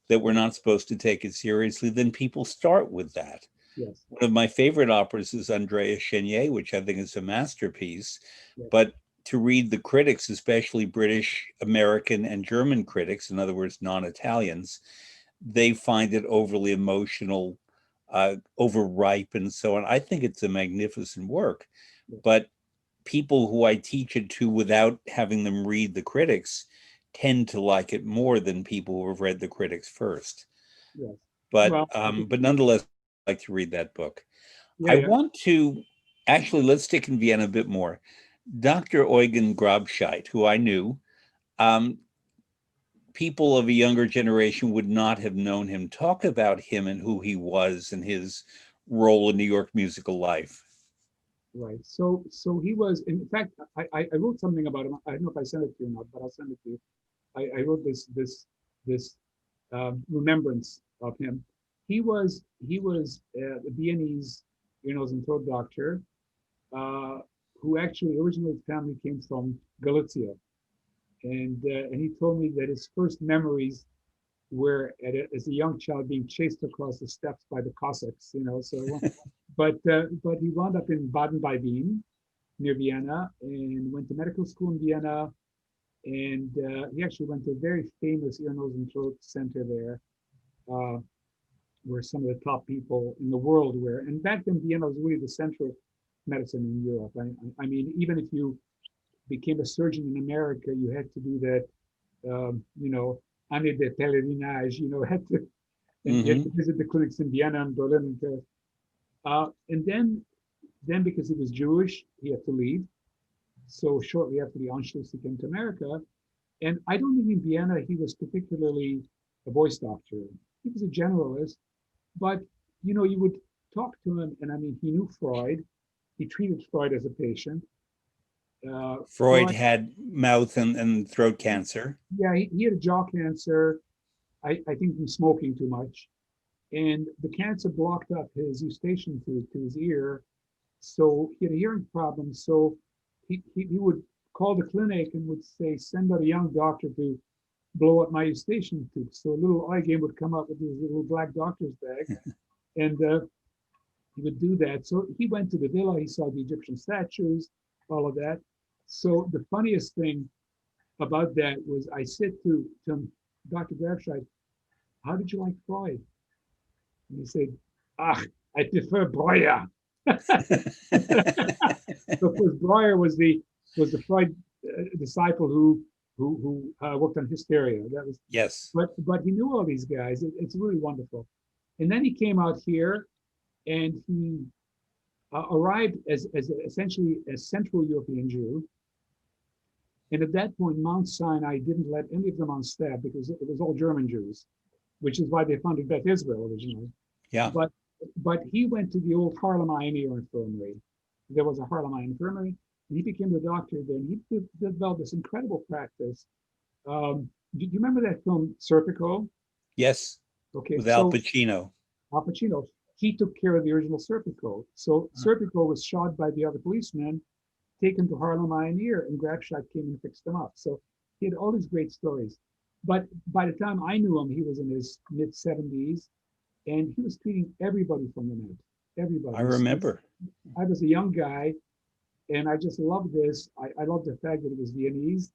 that we're not supposed to take it seriously, then people start with that. yes, One of my favorite operas is Andrea Chenier, which I think is a masterpiece. yes, But to read the critics, especially British, American, and German critics, in other words, non-Italians, they find it overly emotional, overripe, and so on. I think it's a magnificent work. yes. But people who I teach it to without having them read the critics tend to like it more than people who have read the critics first. yes. but Well, but nonetheless, I'd like to read that book. yeah, I yeah, want to actually, let's stick in Vienna a bit more. Dr. Eugen Grabscheit, who I knew, um, people of a younger generation would not have known him. Talk about him and who he was and his role in New York musical life. right. So he was, in fact, I wrote something about him. I don't know if I sent it to you or not, but I'll send it to you. I wrote this remembrance of him. He was a Viennese ear, nose, and throat doctor uh, who actually originally his family came from Galicia, and he told me that his first memories were as a young child being chased across the steppes by the Cossacks. So, but he wound up in Baden by Wien near Vienna and went to medical school in Vienna. And he actually went to a very famous ear, nose, and throat center there, uh, where some of the top people in the world were. And back then, Vienna was really the center of medicine in Europe. I mean, even if you became a surgeon in America, you had to do that, année de pèlerinage, had to, and you had to Hmm. visit the clinics in Vienna and Berlin. And then because he was Jewish, he had to leave. So shortly after the Anschluss, he came to America. And I don't think in Vienna he was particularly a voice doctor. He was a generalist, but you would talk to him, and I mean, he knew Freud. He treated Freud as a patient. Freud Freud, had mouth and throat cancer. yeah, he had a jaw cancer. I think from smoking too much, and the cancer blocked up his eustachian tube to his ear, so he had a hearing problem. So he would call the clinic and would say, send out a young doctor to blow up my eustachian tube. So a little eye game would come up with his little black doctor's bag, and he would do that. So he went to the villa. He saw the Egyptian statues, all of that. So the funniest thing about that was I said to Dr. Grafscheid, how did you like Freud? And he said, ah, I prefer Breuer. Because Breuer was the Freud disciple who worked on hysteria. That was, Yes. but he knew all these guys. It's really wonderful. And then he came out here, and he arrived as essentially a Central European Jew. And at that point, Mount Sinai didn't let any of them on staff because it was all German Jews, which is why they founded Beth Israel originally. Yeah. But he went to the old Harlem Infirmary. There was a Harlem Infirmary, and he became the doctor there. And he developed this incredible practice. Do you remember that film Serpico? Yes. Okay, With Al so Pacino. Al Pacino, he took care of the original Serpico. So Serpico was shot by the other policemen, taken to Harlem Eye and Ear, and Grabschat came and fixed him up. So he had all these great stories. But by the time I knew him, he was in his mid 70s, and he was treating everybody from the net. I Everybody. So remember. I was a young guy, and I just loved this. I loved the fact that it was Viennese,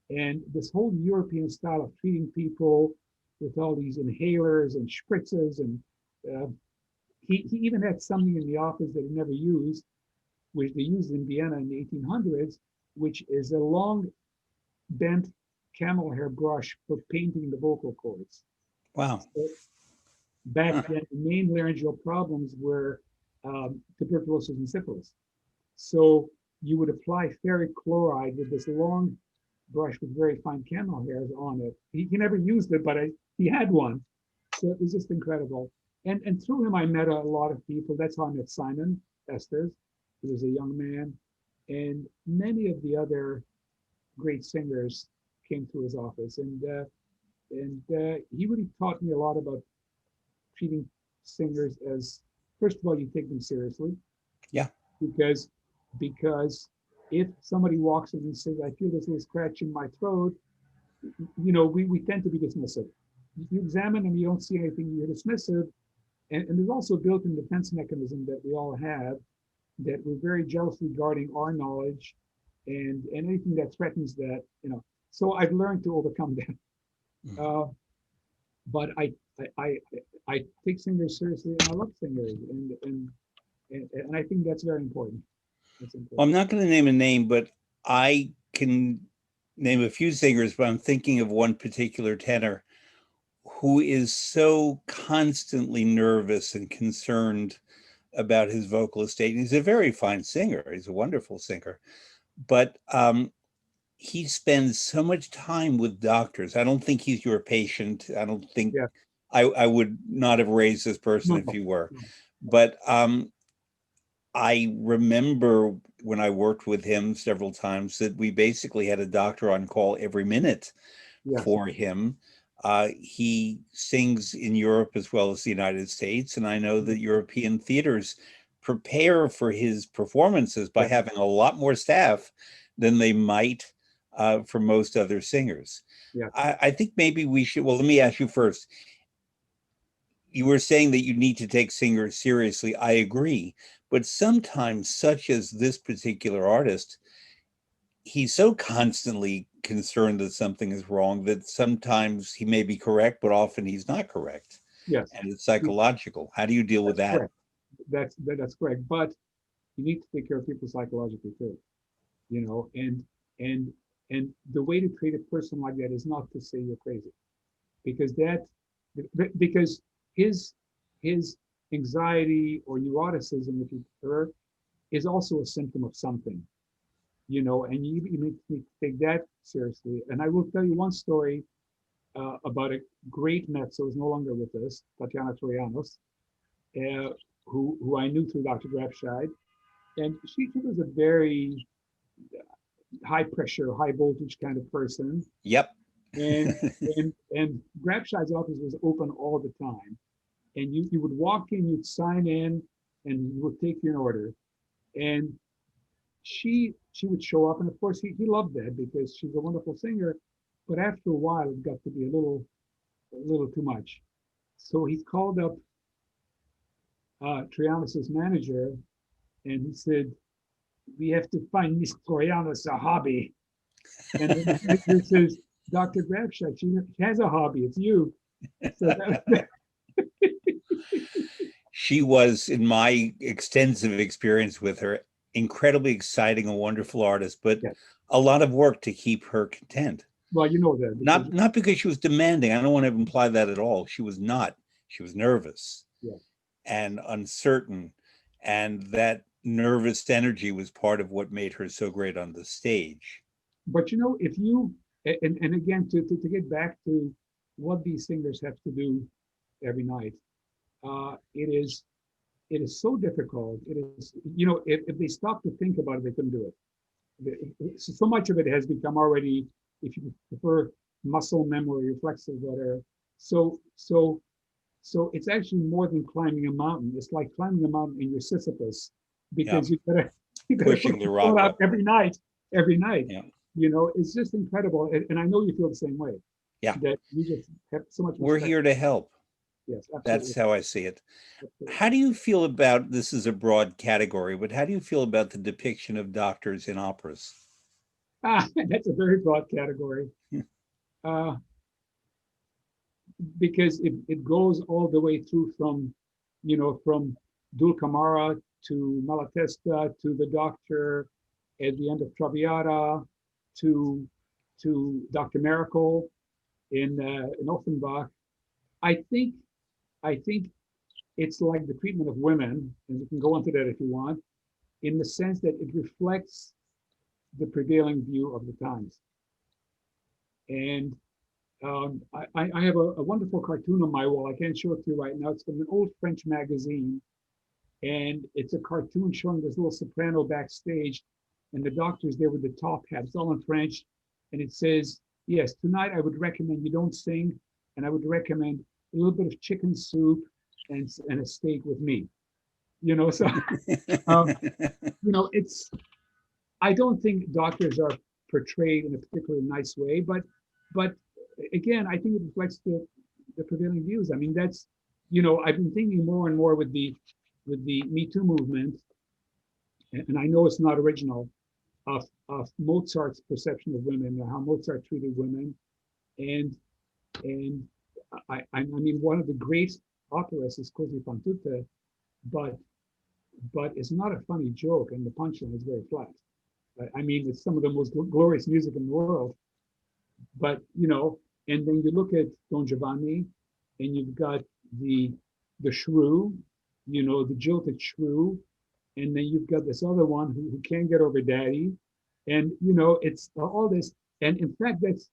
and this whole European style of treating people with all these inhalers and spritzes, and uh, he even had something in the office that he never used, which they used in Vienna in the 1800s, which is a long bent camel hair brush for painting the vocal cords. Wow. So back Huh. then, the main laryngeal problems were tuberculosis and syphilis. So you would apply ferric chloride with this long brush with very fine camel hairs on it. He never used it, but he had one. So it was just incredible. And through him, I met a lot of people. That's how I met Simon Estes. He was a young man. And many of the other great singers came through his office. And he really taught me a lot about treating singers as, first of all, you take them seriously, Yeah. because because if somebody walks in and says, I feel this little scratch in my throat, we tend to be dismissive. If you examine them, you don't see anything, you're dismissive. And there's also a built-in defense mechanism that we all have, that we're very jealously guarding our knowledge and anything that threatens that. So I've learned to overcome that. Mhm. But I take singers seriously, and I love singers, and I think that's very important. That's Well, I'm important. not going to name a name, but I can name a few singers, but I'm thinking of one particular tenor who is so constantly nervous and concerned about his vocal estate. And he's a very fine singer. He's a wonderful singer, but he spends so much time with doctors. I don't think he's your patient. I don't think Yeah. I would not have raised this person No, if he were. no. But I remember when I worked with him several times that we basically had a doctor on call every minute Yes. for him. He sings in Europe as well as the United States, and I know that European theaters prepare for his performances by Yeah. having a lot more staff than they might for most other singers. Yeah. I think maybe we should, well, let me ask you first. You were saying that you need to take singers seriously. I agree. But sometimes, such as this particular artist, he's so constantly concerned that something is wrong that sometimes he may be correct, but often he's not correct. Yes. And it's psychological. How do you deal with That's that? correct. That's correct. But you need to take care of people psychologically too. You know, and and the way to treat a person like that is not to say you're crazy, because because his his anxiety or neuroticism, if you prefer, is also a symptom of something. You know, and you need to take that seriously. And I will tell you one story about a great mezzo who's no longer with us, Tatiana Troyanos, who I knew through Dr. Grafscheid. And she was a very high pressure, high voltage kind of person. Yep. And and Grafscheid's office was open all the time. And you would walk in, you'd sign in, and he would take your order. And she would show up, and of course he loved that because she's a wonderful singer. But after a while, it got to be a little too much. So he called up Trianos's manager, and he said, "We have to find Miss Troyanos a hobby." And the manager says, "Dr. Grafscheid, she has a hobby. It's you." So that, She was, in my extensive experience with her, incredibly exciting, a wonderful artist, but yeah. a lot of work to keep her content. Well, you know that because Not because she was demanding. I don't want to imply that at all. She was not. She was nervous yeah. and uncertain, and that nervous energy was part of what made her so great on the stage. But you know, if you and again to get back to what these singers have to do every night, it is so difficult. It is, you know, if they stop to think about it, they couldn't do it. So much of it has become already, if you prefer, muscle memory, reflexive, whatever. So it's actually more than climbing a mountain. It's like climbing a mountain in your Sisyphus, Yeah, because you gotta put pushing the the phone rock out up. every night. Yeah, You know, it's just incredible, and I know you feel the same way. yeah. That you just have so much We're respect. here to help. Yes, absolutely, That's how I see it. absolutely. How do you feel about, this is a broad category, but how do you feel about the depiction of doctors in operas? That's a very broad category. Uh, because it goes all the way through from, from Dulcamara to Malatesta to the Doctor at the end of Traviata to Dr. Miracle in Offenbach. I think I think it's like the treatment of women, and we can go into that if you want, in the sense that it reflects the prevailing view of the times. And I have a wonderful cartoon on my wall. I can't show it to you right now. It's from an old French magazine, and it's a cartoon showing this little soprano backstage, and the doctor's there with the top hat. It's all in French, and it says, "Yes, tonight I would recommend you don't sing, and I would recommend a little bit of chicken soup and a steak with me." So um, it's. I don't think doctors are portrayed in a particularly nice way, but again, I think it reflects the prevailing views. I mean, I've been thinking more and more with the Me Too movement, and I know it's not original, of Mozart's perception of women, how Mozart treated women, and and I mean, one of the great operas is Così fan tutte, but it's not a funny joke, and the punchline is very flat. I mean, it's some of the most glorious music in the world, but and then you look at Don Giovanni, and you've got the shrew, the jilted shrew, and then you've got this other one who can't get over daddy, and it's all this. And in fact, that's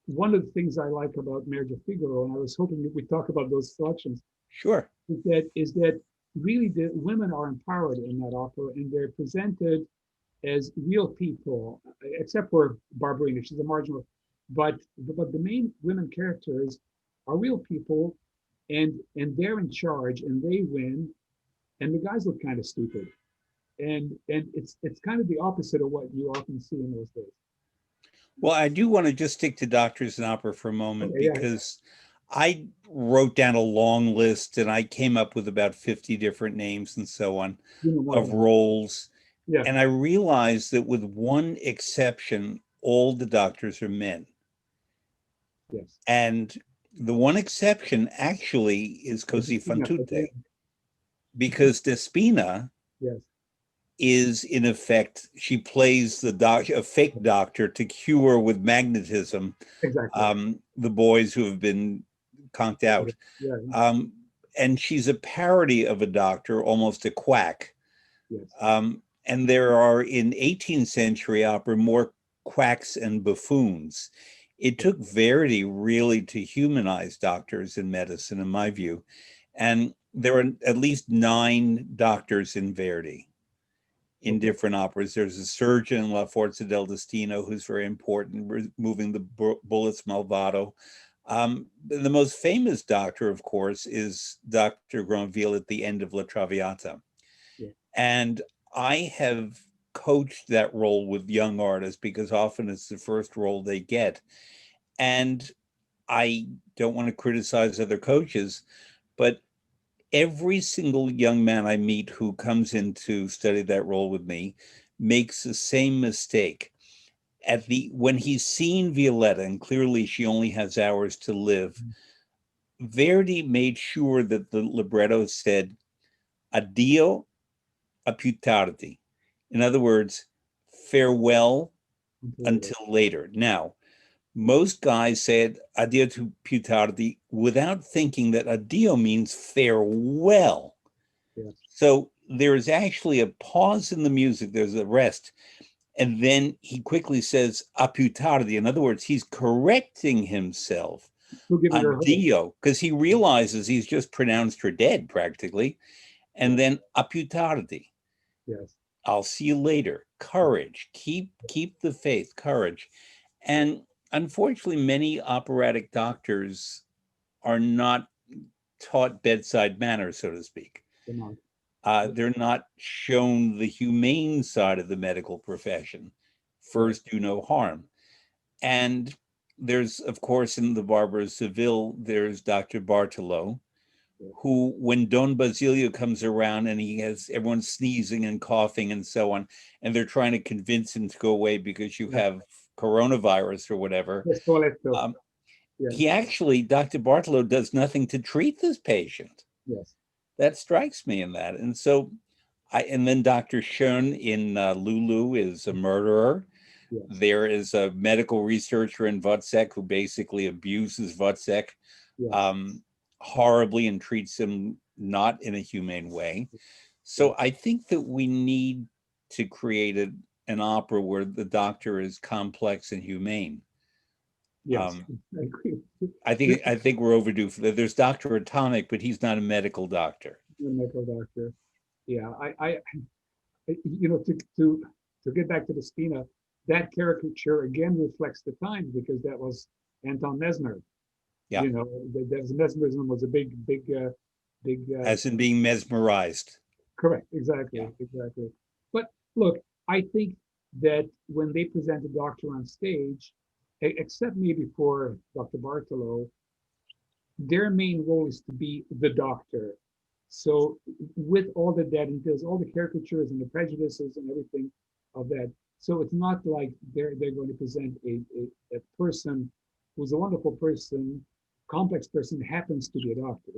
one of the things I like about Marriage of Figaro, and I was hoping that we talk about those selections. Sure. Is that really the women are empowered in that opera, and they're presented as real people, except for Barberina, she's a marginal. But the main women characters are real people, and they're in charge, and they win, and the guys look kind of stupid, and it's kind of the opposite of what you often see in those days. Well, I do want to just stick to Doctors in Opera for a moment, Okay, yeah, because I wrote down a long list and I came up with about 50 different names and so on you know more of than that. roles. Yeah, And I realized that with one exception, all the doctors are men. yes. And the one exception actually is It's Così fan yeah, tutte, because Despina yes, is in effect, she plays a fake doctor to cure with magnetism exactly. the boys who have been conked out. Yeah, Um, and she's a parody of a doctor, almost a quack. yes, And there are in 18th century opera more quacks and buffoons. It yes. took Verdi really to humanize doctors in medicine, in my view. And there are at least 9 doctors in Verdi in Okay, different operas. There's a surgeon, La Forza del Destino, who's very important, removing the bullets, Malvado. The most famous doctor, of course, is Dr. Granville at the end of La Traviata. yeah, And I have coached that role with young artists because often it's the first role they get. And I don't want to criticize other coaches, but every single young man I meet who comes in to study that role with me makes the same mistake. When he's seen Violetta, and clearly she only has hours to live, Verdi made sure that the libretto said addio a più tardi. In other words, farewell until later. until later. Now, most guys said addio to più tardi without thinking that addio means farewell. Yes, So there is actually a pause in the music, there's a rest, and then he quickly says a più tardi. In other words, he's correcting himself still giving her on hope. Dio because he realizes he's just pronounced her dead practically. And Yes, then a più tardi. yes, I'll see you later. Courage. Keep the faith. Courage. And unfortunately, many operatic doctors are not taught bedside manner, so to speak. come on. They're not shown the humane side of the medical profession. Yes, First, do no harm. And there's, of course, in the Barber of Seville, there's Dr. Bartolo, yes, who, when Don Basilio comes around and he has everyone sneezing and coughing and so on, and they're trying to convince him to go away because you yes, have coronavirus or whatever, yes, Spoleto. um, Yes, he actually, Dr. Bartolo, does nothing to treat this patient. yes, That strikes me in that. And so, and then Dr. Schoen in Lulu is a murderer. yes, There is a medical researcher in Wozzeck who basically abuses Wozzeck yes, um, horribly and treats him not in a humane way. yes, So I think that we need to create an opera where the doctor is complex and humane. yes. Um, I agree. I think we're overdue for that. There's Dr. Atomic, but he's not a medical doctor. The medical doctor. Yeah, to get back to the Spina, that caricature again reflects the times because that was Anton Mesmer. Yeah, That mesmerism was a big. as in being mesmerized. Correct. Yeah. Exactly. Exactly. But look, I think that when they present the doctor on stage, except maybe for Dr. Bartolo, their main role is to be the doctor. So with all that entails, all the caricatures and the prejudices and everything of that. So it's not like they're going to present a person who's a wonderful person, complex person, happens to be a doctor.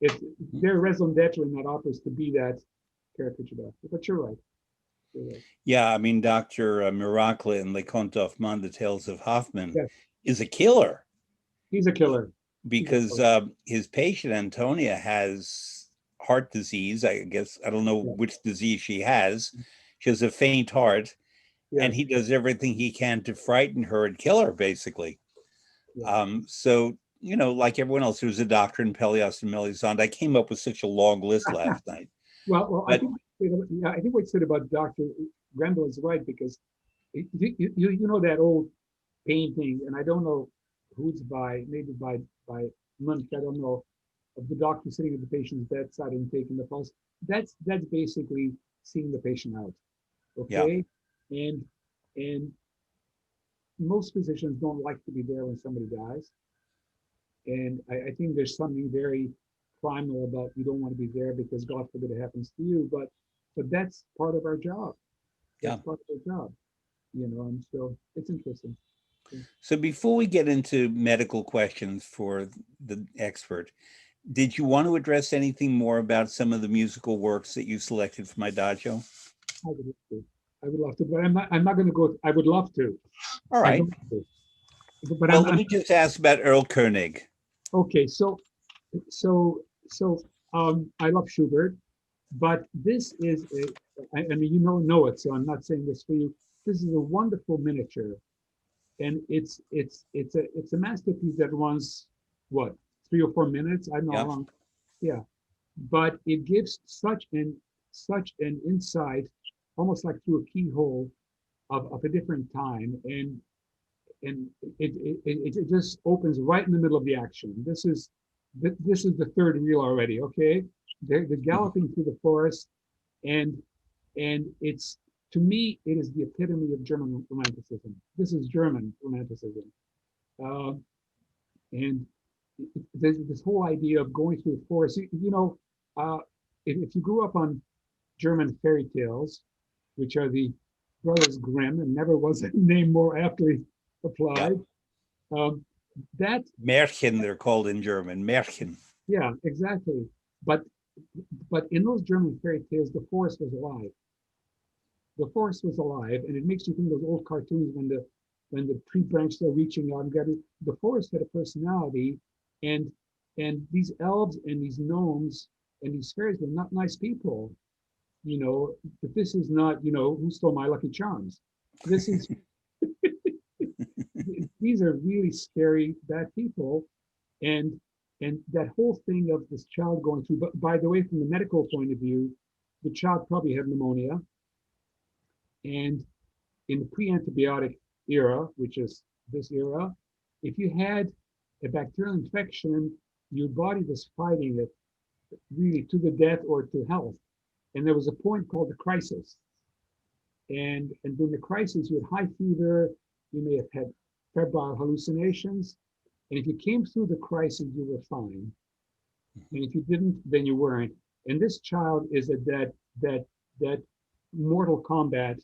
It Their raison d'etre in that opera is to be that caricature doctor. But you're right. You're right. Yeah, I mean, Dr. Miracle in Les Contes d'Hoffmann, The Tales of Hoffman, Yes, is a killer. he's a killer. because his patient Antonia has heart disease. I guess I don't know Yeah, which disease she has. She has a faint heart, yeah, and he does everything he can to frighten her and kill her, basically. yeah. So like everyone else, there's a doctor in Pelias and Melisande. I came up with such a long list last night, Well, I but think, yeah, I think what you said about Dr. Grendel is right, because you know that old painting, and I don't know who's by, maybe by Munch, I don't know, of the doctor sitting at the patient's bedside and taking the pulse. That's basically seeing the patient out. yeah, Okay, and and most physicians don't like to be there when somebody dies, and I think there's something very primal about, you don't want to be there because God forbid it happens to you, but that's part of our job. yeah. That's part of our job, and so it's interesting. Yeah. So before we get into medical questions for the expert, did you want to address anything more about some of the musical works that you selected for my dojo? I would love to. I would love to, but I'm not going to go. I would love to. All I'd right. love to. But Well, let me just ask about Earl Koenig. okay. So I love Schubert, but this is I mean, know it, so I'm not saying this for you. This is a wonderful miniature, and it's a masterpiece that runs what, 3 or 4 minutes. I don't know how Yeah. long. Yeah, but it gives such an insight, almost like through a keyhole of a different time, and it just opens right in the middle of the action. This is the third reel already. Okay, they're galloping through the forest, and it's, to me, it is the epitome of German romanticism. This is German romanticism, uh, and there's this whole idea of going through the forest. Uh, if you grew up on German fairy tales, which are the Brothers Grimm, and never was a name more aptly Yeah. applied. Um, that, Märchen, they're called in German. Märchen. yeah, exactly. But but in those German fairy tales, the forest was alive. The forest was alive, and it makes you think of those old cartoons when the tree branches are reaching out and getting. The forest had a personality, and these elves and these gnomes and these fairies were not nice people. But this is not, who stole my lucky charms. This is These are really scary, bad people, and that whole thing of this child going through. But by the way, from the medical point of view, the child probably had pneumonia, and in the pre-antibiotic era, which is this era, if you had a bacterial infection, your body was fighting it really to the death or to health. And there was a point called the crisis. And during the crisis, you had high fever, you may have had febrile hallucinations. And if you came through the crisis, you were fine. And if you didn't, then you weren't. And this child is at that mortal combat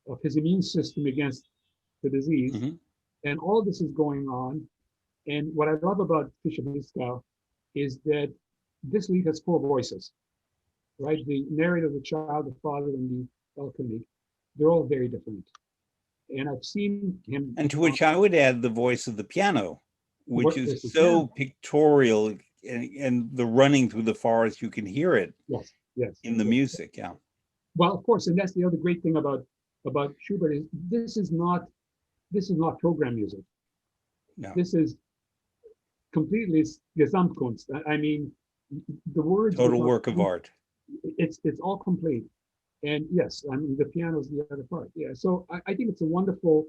of his immune system against the disease. Mhm. And all of this is going on. And what I love about Fischer is that this lead has four voices, right? The narrator, the child, the father, and the alchemy. They're all very different. And I've seen him And to which I would add the voice of the piano, which work is with the so piano. pictorial, and the running through the forest, you can hear it Yes, yes, in the yes. music. Yeah. Well, of course, and that's the other great thing about Schubert is this is not program music. No. This is completely Gesamtkunst. I mean, the words Total without, work of art. it's all complete. And yes, I mean, the piano is the other part. Yeah, so I think it's a wonderful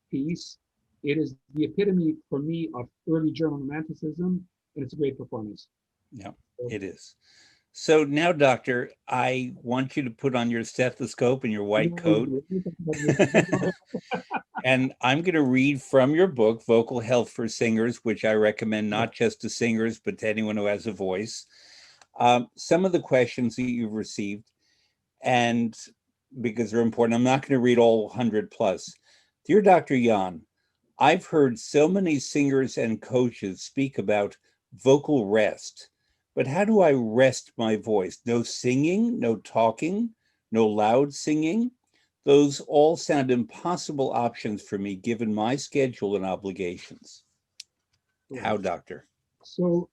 piece. It is the epitome for me of early German romanticism, and it's a great performance. Yeah, So, it is. So now, doctor, I want you to put on your stethoscope and your white coat. And I'm going to read from your book, Vocal Health for Singers, which I recommend not just to singers, but to anyone who has a voice. Some of the questions that you've received, and because they're important, I'm not going to read all 100 plus. Dear Dr. Jahn, I've heard so many singers and coaches speak about vocal rest, but how do I rest my voice? No singing, no talking, no loud singing. Those all sound impossible options for me given my schedule and obligations. right. How, doctor? So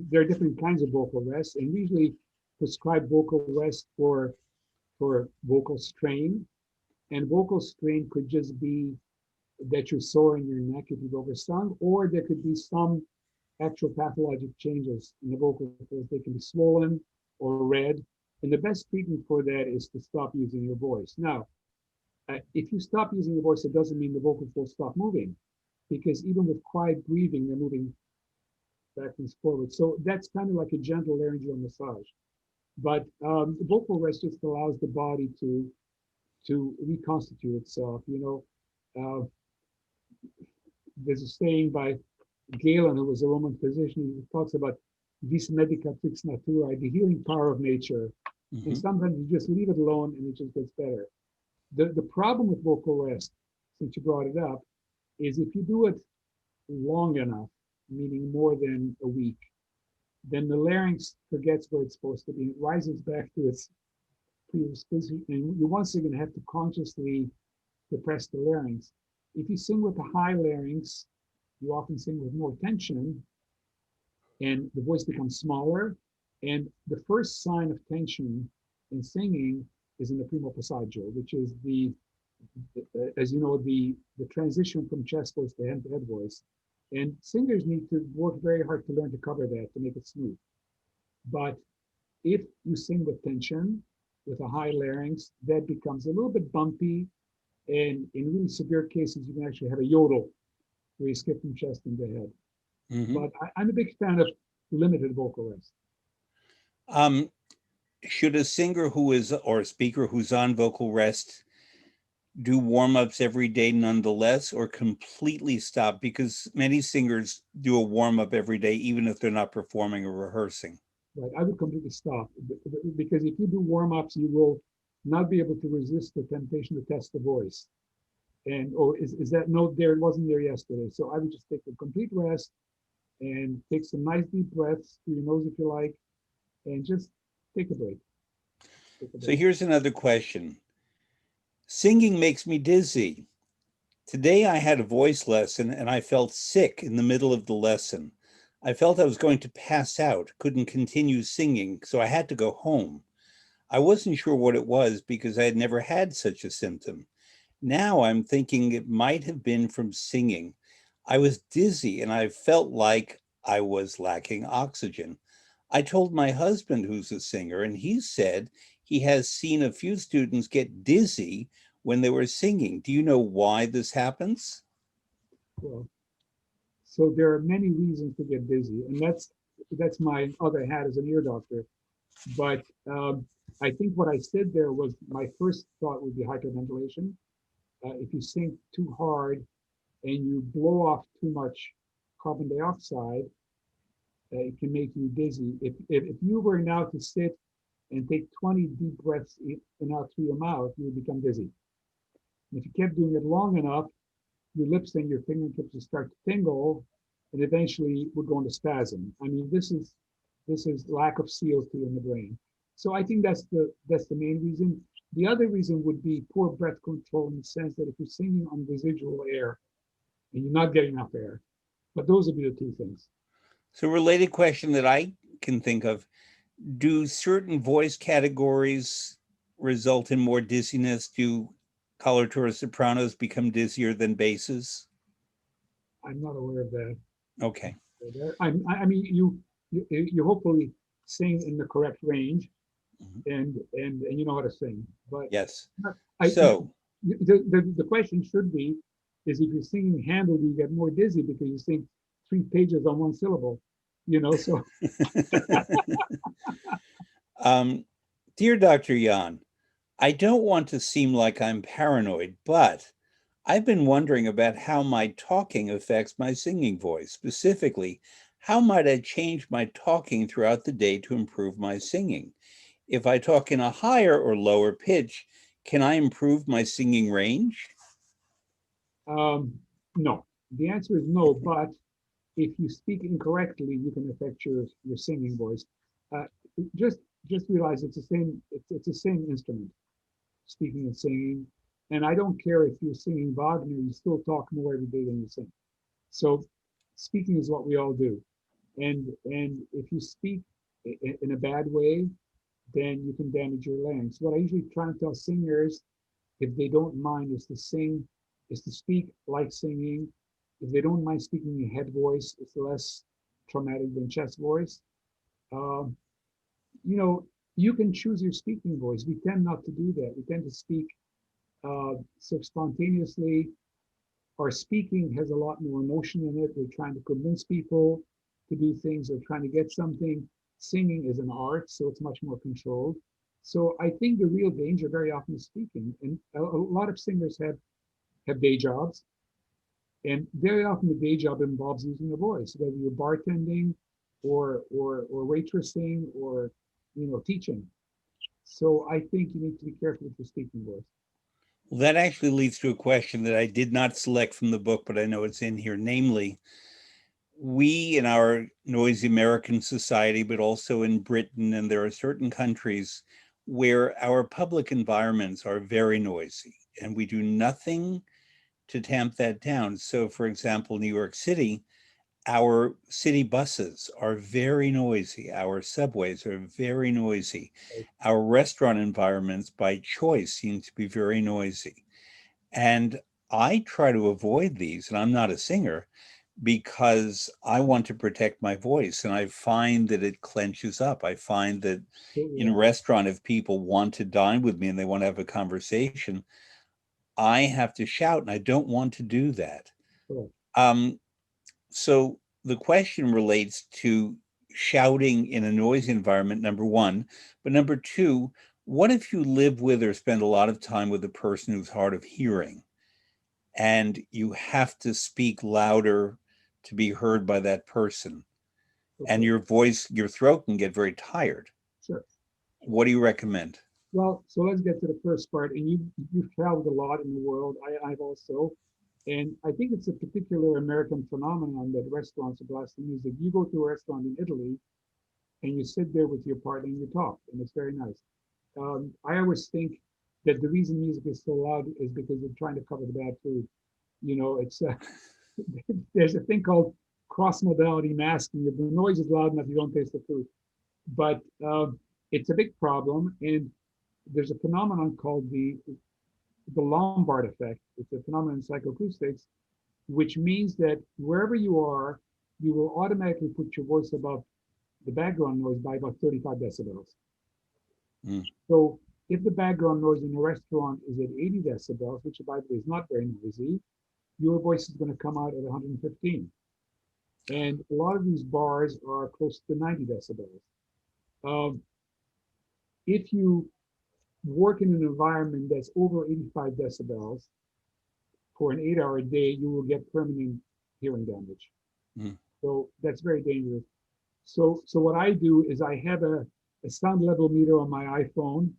there are different kinds of vocal rest, and we usually prescribe vocal rest for vocal strain. And vocal strain could just be that you're sore in your neck if you've oversung, or there could be some actual pathologic changes in the vocal cords. They can be swollen or red. And the best treatment for that is to stop using your voice. Now, if you stop using your voice, it doesn't mean the vocal folds stop moving, because even with quiet breathing, they're moving back and forward. So that's kind of like a gentle laryngeal massage. But vocal rest just allows the body to reconstitute itself. There's a saying by Galen, who was a Roman physician, he talks about vis medicatrix naturae, the healing power of nature. And Mhm. sometimes you just leave it alone and it just gets better. The problem with vocal rest, since you brought it up, is if you do it long enough, meaning more than a week, then the larynx forgets where it's supposed to be. It rises back to its previous position, and you once again have to consciously depress the larynx. If you sing with a high larynx, you often sing with more tension, and the voice becomes smaller. And the first sign of tension in singing is in the primo passaggio, which is as you know, the transition from chest voice to head voice. And singers need to work very hard to learn to cover that, to make it smooth. But if you sing with tension, with a high larynx, that becomes a little bit bumpy. And in really severe cases, you can actually have a yodel where you skip from chest into head. Mhm. But I'm a big fan of limited vocal rest. Um, should a singer who is or a speaker who's on vocal rest do warm-ups every day nonetheless, or completely stop? Because many singers do a warm-up every day, even if they're not performing or rehearsing. Right? I would completely stop, because if you do warm-ups, you will not be able to resist the temptation to test the voice. And is that note there? It wasn't there yesterday. So I would just take a complete rest and take some nice deep breaths through your nose if you like, and just take a break. Take a So break. here's another question. Singing makes me dizzy. Today I had a voice lesson and I felt sick in the middle of the lesson. I felt I was going to pass out, couldn't continue singing, so I had to go home. I wasn't sure what it was because I had never had such a symptom. Now I'm thinking it might have been from singing. I was dizzy and I felt like I was lacking oxygen. I told my husband, who's a singer, and he said he has seen a few students get dizzy when they were singing. Do you know why this happens? Well, so there are many reasons to get dizzy, and that's my other hat as an ear doctor. But I think what I said there was my first thought would be hyperventilation. If you sing too hard and you blow off too much carbon dioxide, it can make you dizzy. If you were now to sit and take 20 deep breaths in and out through your mouth, you would become dizzy. And if you kept doing it long enough, your lips and your fingertips would start to tingle, and eventually would go into spasm. I mean, this is lack of CO2 in the brain. So I think that's the main reason. The other reason would be poor breath control, in the sense that if you're singing on residual air and you're not getting enough air, but those would be the two things. So, related question that I can think of, do certain voice categories result in more dizziness? Do coloratura sopranos become dizzier than basses? I'm not aware of that. Okay. I mean, you hopefully sing in the correct range, Mhm. and you know how to sing. But Yes. I So, the question should be is if you're singing Handel, you get more dizzy because you sing 3 pages on one syllable. So um, dear Dr. Jahn, I don't want to seem like I'm paranoid, but I've been wondering about how my talking affects my singing voice. Specifically, how might I change my talking throughout the day to improve my singing? If I talk in a higher or lower pitch, can I improve my singing range? um, no. The answer is no. But if you speak incorrectly, you can affect your singing voice. Uh, just just realize it's the same instrument, speaking and singing. And I don't care if you're singing Wagner, you still talk more every day than you sing. So speaking is what we all do. And if you speak in a bad way, then you can damage your larynx. What I usually try and tell singers, if they don't mind, is to speak like singing. If they don't mind speaking in head voice, it's less traumatic than chest voice. Um, you know, you can choose your speaking voice. We tend not to do that. We tend to speak so spontaneously. Our speaking has a lot more emotion in it. We're trying to convince people to do things or trying to get something. Singing is an art, so it's much more controlled. So I think the real danger very often is speaking. And a lot of singers have day jobs. And very often the day job involves using a voice, whether you're bartending or waitressing or teaching. So I think you need to be careful with your speaking voice. Well, that actually leads to a question that I did not select from the book, but I know it's in here. Namely, we in our noisy American society, but also in Britain, and there are certain countries where our public environments are very noisy, and we do nothing to tamp that down. So, for example, New York City, our city buses are very noisy. Our subways are very noisy. Our restaurant environments, by choice, seem to be very noisy. And I try to avoid these, and I'm not a singer, because I want to protect my voice. And I find that it clenches up. I find that in a Yeah, restaurant, if people want to dine with me and they want to have a conversation, I have to shout, and I don't want to do that. correct. Um, so the question relates to shouting in a noisy environment, number one. But number two, what if you live with or spend a lot of time with a person who's hard of hearing and you have to speak louder to be heard by that person? And Okay, your voice, your throat can get very tired. sure. What do you recommend? Well, so let's get to the first part. And you've traveled a lot in the world. I've also, and I think it's a particular American phenomenon that restaurants are blasting music. You go to a restaurant in Italy and you sit there with your partner and you talk, and it's very nice. I always think that the reason music is so loud is because they're trying to cover the bad food. It's there's a thing called cross modality masking. If the noise is loud enough, you don't taste the food. But it's a big problem, and there's a phenomenon called the Lombard effect. It's a phenomenon in psychoacoustics, which means that wherever you are, you will automatically put your voice above the background noise by about 35 decibels. Mm. So if the background noise in a restaurant is at 80 decibels, which by the way is not very noisy, your voice is going to come out at 115. And a lot of these bars are close to 90 decibels. Um, if you work in an environment that's over 85 decibels for an 8-hour day, you will get permanent hearing damage. Mm. So that's very dangerous. So what I do is I have a sound level meter on my iPhone.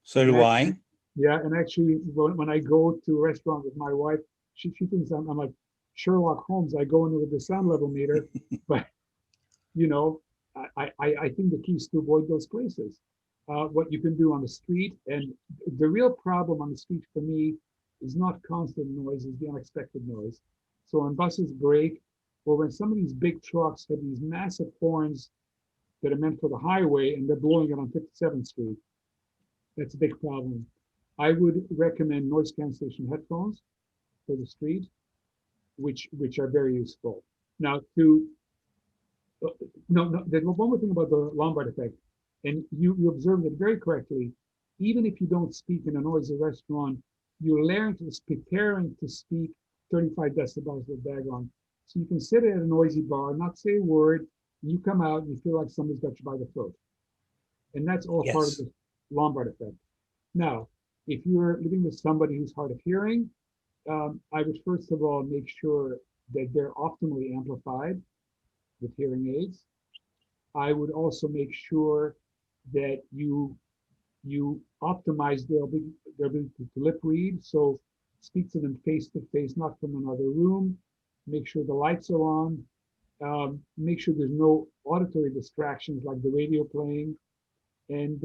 So And do actually, I. yeah, and actually when I go to a restaurant with my wife, she thinks I'm like Sherlock Holmes. I go in with the sound level meter, but you know, I think the key is to avoid those places. What you can do on the street, and the real problem on the street for me is not constant noise, is the unexpected noise. So when buses break, or when some of these big trucks have these massive horns that are meant for the highway and they're blowing it on 57th Street, that's a big problem. I would recommend noise cancellation headphones for the street, which are very useful. Now, no, there's one more thing about the Lombard effect, and you observed it very correctly. Even if you don't speak in a noisy restaurant, your larynx is preparing to speak 35 decibels of background. So you can sit at a noisy bar, not say a word, and you come out and you feel like somebody's got you by the throat. And that's all part of Yes. the Lombard effect. Now, if you're living with somebody who's hard of hearing, I would first of all make sure that they're optimally amplified with hearing aids. I would also make sure that you optimize their ability to lip read. So speak to them face to face, not from another room. Make sure the lights are on. Make sure there's no auditory distractions like the radio playing, and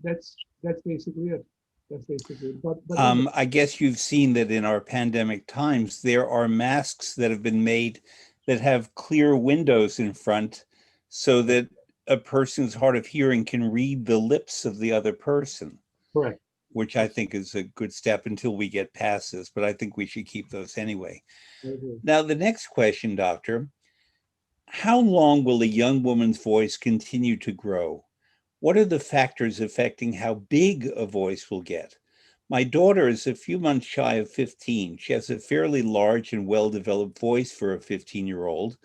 that's basically it. That's basically it. But listen, I guess you've seen that in our pandemic times, there are masks that have been made that have clear windows in front so that a person's hard of hearing can read the lips of the other person, Correct. which I think is a good step until we get past this, but I think we should keep those anyway. I agree. Now, the next question, doctor, how long will a young woman's voice continue to grow? What are the factors affecting how big a voice will get? My daughter is a few months shy of 15. She has a fairly large and well-developed voice for a 15-year-old,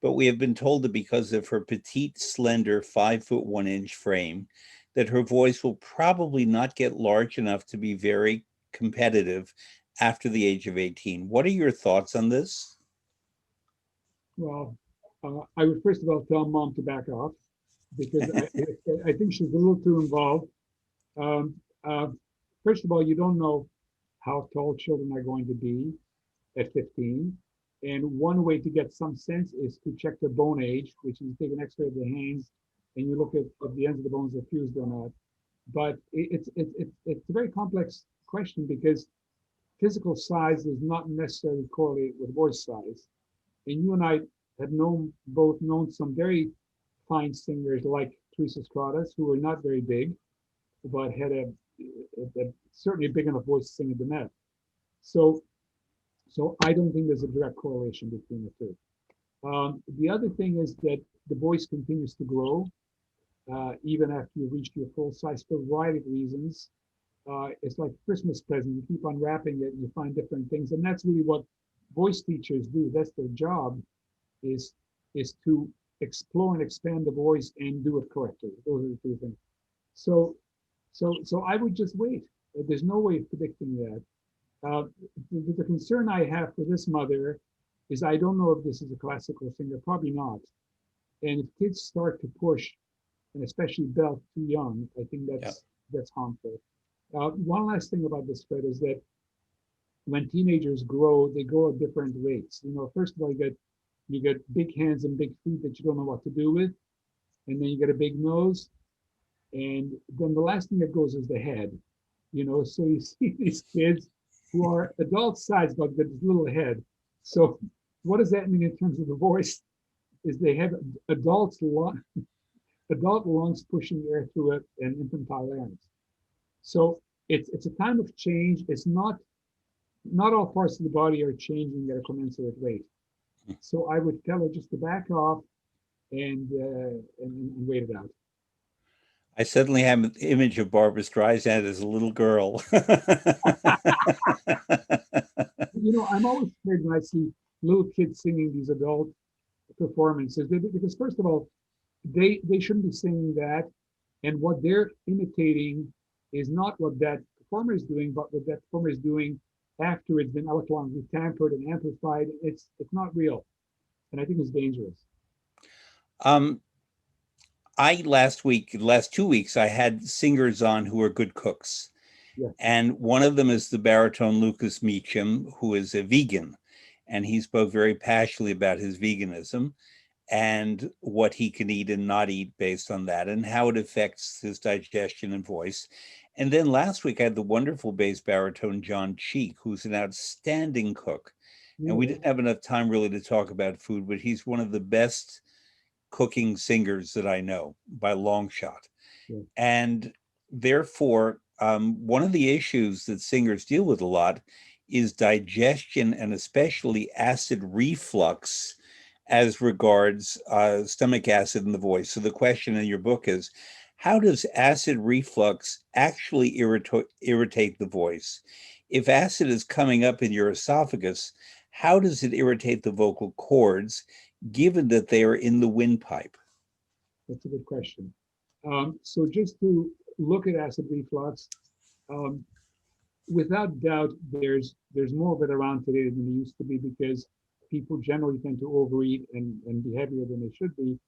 but we have been told that because of her petite, slender, 5 foot 1 inch frame, that her voice will probably not get large enough to be very competitive after the age of 18. What are your thoughts on this? Well, I would first of all tell mom to back off because I think she's a little too involved. Um, uh, First of all, you don't know how tall children are going to be at 15. And one way to get some sense is to check the bone age, which is take an X-ray of the hands and you look at if the ends of the bones are fused or not. But it's a very complex question because physical size does not necessarily correlate with voice size. And you and I have both known some very fine singers like Teresa Stratas, who were not very big, but had certainly a big enough voice to sing at the Met. So, so I don't think there's a direct correlation between the two. The other thing is that the voice continues to grow even after you've reached your full size for a variety of reasons. It's like a Christmas present. You keep unwrapping it and you find different things. And that's really what voice teachers do. That's their job is to explore and expand the voice and do it correctly. Those are the two things. So I would just wait. There's no way of predicting that. Uh, the concern I have for this mother is I don't know if this is a classical singer, probably not. And if kids start to push, and especially belt too young, I think Yeah. that's harmful. One last thing about this, Fred, is that when teenagers grow, they grow at different rates. First of all, you get big hands and big feet that you don't know what to do with, and then you get a big nose, and then the last thing that goes is the head. So you see these kids who are adult size but with this little head. So what does that mean in terms of the voice? Is they have adult lungs pushing air through it and infantile larynx. So it's a time of change. It's not all parts of the body are changing at a commensurate rate. So I would tell her just to back off and wait it out. I suddenly have an image of Barbara Streisand as a little girl. I'm always scared when I see little kids singing these adult performances because first of all, they shouldn't be singing that, and what they're imitating is not what that performer is doing, but what that performer is doing after it's been electronically tampered and amplified. It's not real, and I think it's dangerous. um, last 2 weeks, I had singers on who are good cooks. Yeah. And one of them is the baritone Lucas Meacham, who is a vegan. And he spoke very passionately about his veganism and what he can eat and not eat based on that and how it affects his digestion and voice. And then last week, I had the wonderful bass baritone John Cheek, who's an outstanding cook. And we Yeah. didn't have enough time really to talk about food, but he's one of the best cooking singers that I know by a long shot. Yeah. And therefore, one of the issues that singers deal with a lot is digestion and especially acid reflux as regards stomach acid in the voice. So the question in your book is, how does acid reflux actually irritate the voice? If acid is coming up in your esophagus, how does it irritate the vocal cords, given that they are in the windpipe? That's a good question. So just to look at acid reflux, um, without doubt, there's more of it around today than there used to be because people generally tend to overeat and be heavier than they should be.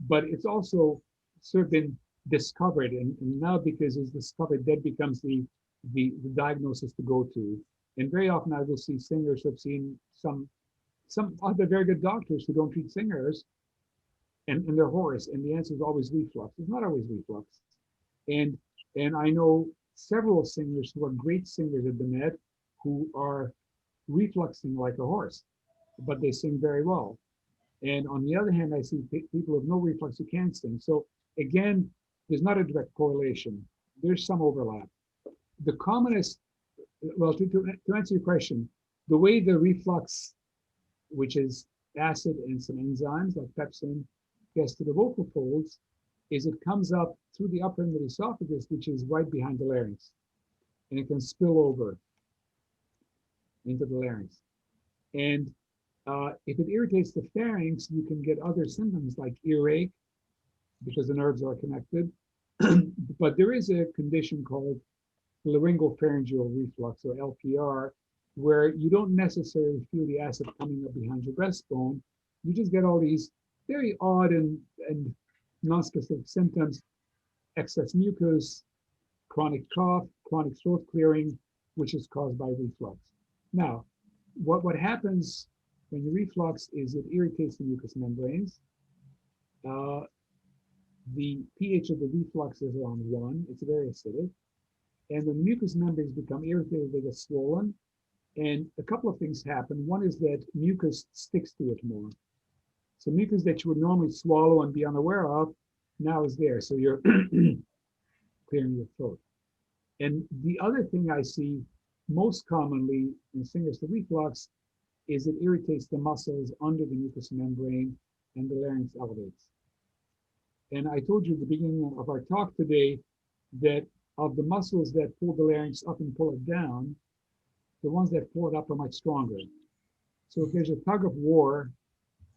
But it's also sort of been discovered, and now because it's discovered, that becomes the diagnosis to go to. And very often I will see singers who have seen some other very good doctors who don't treat singers and they're hoarse, and the answer is always reflux. It's not always reflux. And and I know several singers who are great singers at the Met who are refluxing like a horse, but they sing very well. And on the other hand, I see people with no reflux who can't sing. So again, there's not a direct correlation. There's some overlap. The commonest, well, to answer your question, the way the reflux, which is acid and some enzymes like pepsin, gets to the vocal folds, is it comes up through the upper end of the esophagus, which is right behind the larynx, and it can spill over into the larynx. And if it irritates the pharynx, you can get other symptoms like earache because the nerves are connected. But there is a condition called laryngopharyngeal reflux, or LPR, where you don't necessarily feel the acid coming up behind your breastbone. You just get all these very odd and non-specific symptoms: excess mucus, chronic cough, chronic throat clearing, which is caused by reflux. Now, what happens when you reflux is it irritates the mucous membranes. The pH of the reflux is around 1. It's very acidic. And when the mucous membranes become irritated, they get swollen. And a couple of things happen. One is that mucus sticks to it more. So mucus that you would normally swallow and be unaware of now is there. So you're clearing your throat. And the other thing I see most commonly in singers with reflux is it irritates the muscles under the mucous membrane and the larynx elevates. And I told you at the beginning of our talk today that of the muscles that pull the larynx up and pull it down, the ones that pull it up are much stronger. So if there's a tug of war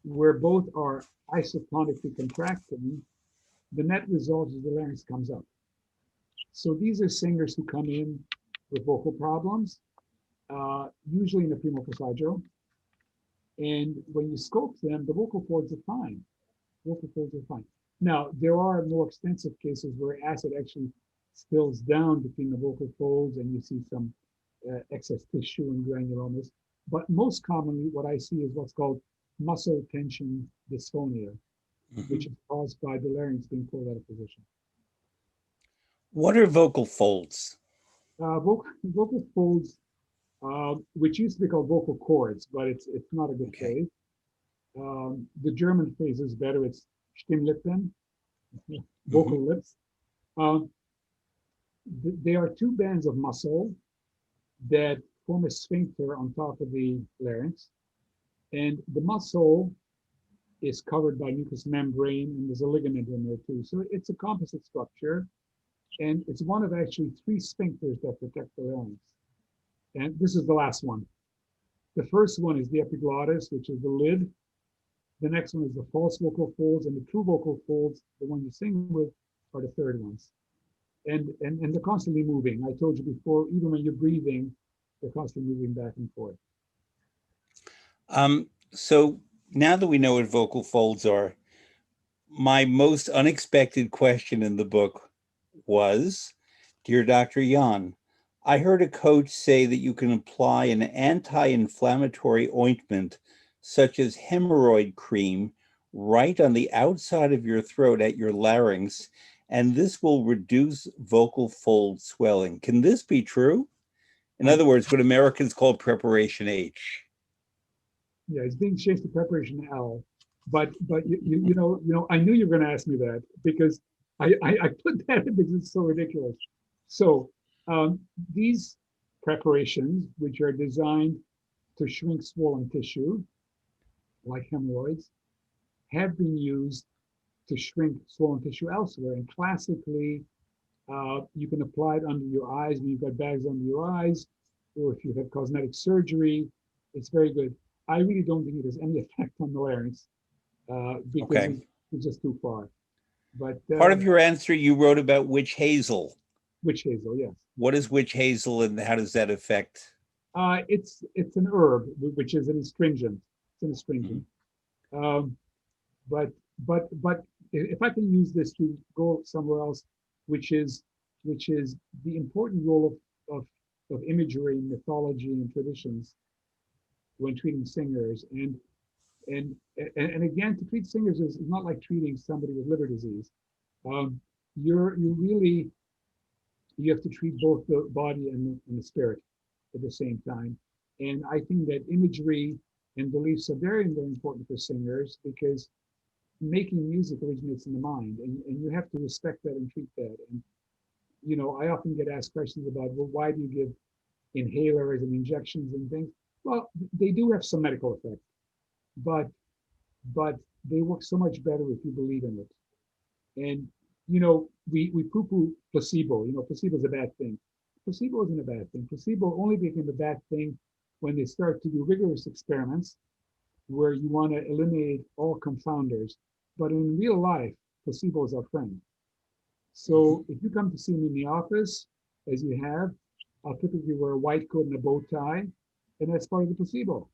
where both are isotonically contracting, the net result is the larynx comes up. So these are singers who come in with vocal problems, usually in the premorphosaggio. And when you scope them, the vocal folds are fine. Vocal folds are fine. Now, there are more extensive cases where acid actually spills down between the vocal folds and you see some excess tissue and granulomas. But most commonly, what I see is what's called muscle tension dysphonia, which is caused by the larynx being pulled out of position. What are vocal folds? Vocal folds, which used to be called vocal cords, but it's not a good phrase. The German phrase is better. It's Stimmlippen, vocal lips. There are two bands of muscle that form a sphincter on top of the larynx. And the muscle is covered by mucous membrane, and there's a ligament in there too. So it's a composite structure. And it's one of actually 3 sphincters that protect the larynx. And this is the last one. The first one is the epiglottis, which is the lid. The next one is the false vocal folds, and the true vocal folds, the one you sing with, are the third ones. And they're constantly moving. I told you before, even when you're breathing, they're constantly moving back and forth. So now that we know what vocal folds are, my most unexpected question in the book was, Dear Dr. Jahn, I heard a coach say that you can apply an anti-inflammatory ointment, such as hemorrhoid cream, right on the outside of your throat at your larynx, and this will reduce vocal fold swelling. Can this be true? In other words, what Americans call preparation H. Yeah, it's being changed to preparation L. But you know, I knew you were going to ask me that because I put that in because it's so ridiculous. So these preparations, which are designed to shrink swollen tissue, like hemorrhoids, have been used to shrink swollen tissue elsewhere. And classically, you can apply it under your eyes when you've got bags under your eyes, or if you have cosmetic surgery, it's very good. I really don't think it has any effect on the larynx because it's just too far. But part of your answer, you wrote about witch hazel. Witch hazel, yes. What is witch hazel, and how does that affect? It's an herb, which is an astringent. It's an astringent. But if I can use this to go somewhere else, which is the important role of imagery, mythology, and traditions when treating singers, and again, to treat singers is not like treating somebody with liver disease. You have to treat both the body and the spirit at the same time. And I think that imagery And beliefs are very, very important for singers because making music originates in the mind, and you have to respect that and treat that. And I often get asked questions about, well, why do you give inhalers and injections and things? Well, they do have some medical effect, but but they work so much better if you believe in it. And we poo-poo placebo. Placebo is a bad thing. Placebo isn't a bad thing. Placebo only became a bad thing when they start to do rigorous experiments where you want to eliminate all confounders. But in real life, placebo is our friend. Mhm. So if you come to see me in the office, as you have, I'll typically wear a white coat and a bow tie, and that's part of the placebo.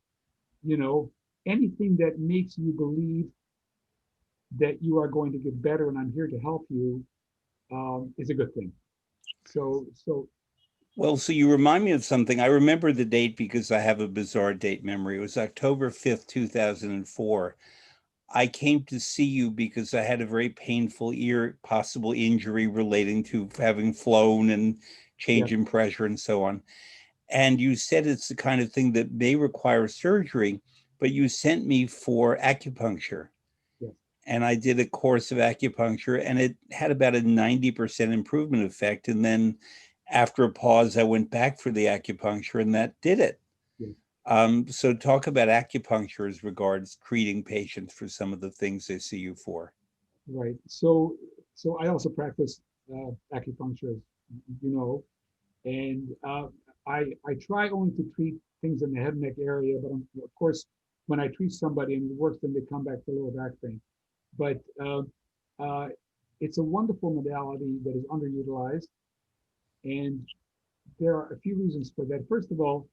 You know, Anything that makes you believe that you are going to get better and I'm here to help you is a good thing. So Well, so you remind me of something. I remember the date because I have a bizarre date memory. It was October 5th, 2004. I came to see you because I had a very painful ear, possible injury relating to having flown and yeah, change in pressure and so on. And you said it's the kind of thing that may require surgery, but you sent me for acupuncture. yeah, And I did a course of acupuncture, and it had about a 90% improvement effect. And then after a pause, I went back for the acupuncture, and that did it. yeah, So talk about acupuncture as regards treating patients for some of the things they see you for. right. So I also practice acupuncture, you know, and I try only to treat things in the head and neck area, but of course, when I treat somebody and it works, then they come back to lower back pain. But uh, it's a wonderful modality that is underutilized, and there are a few reasons for that. First of all,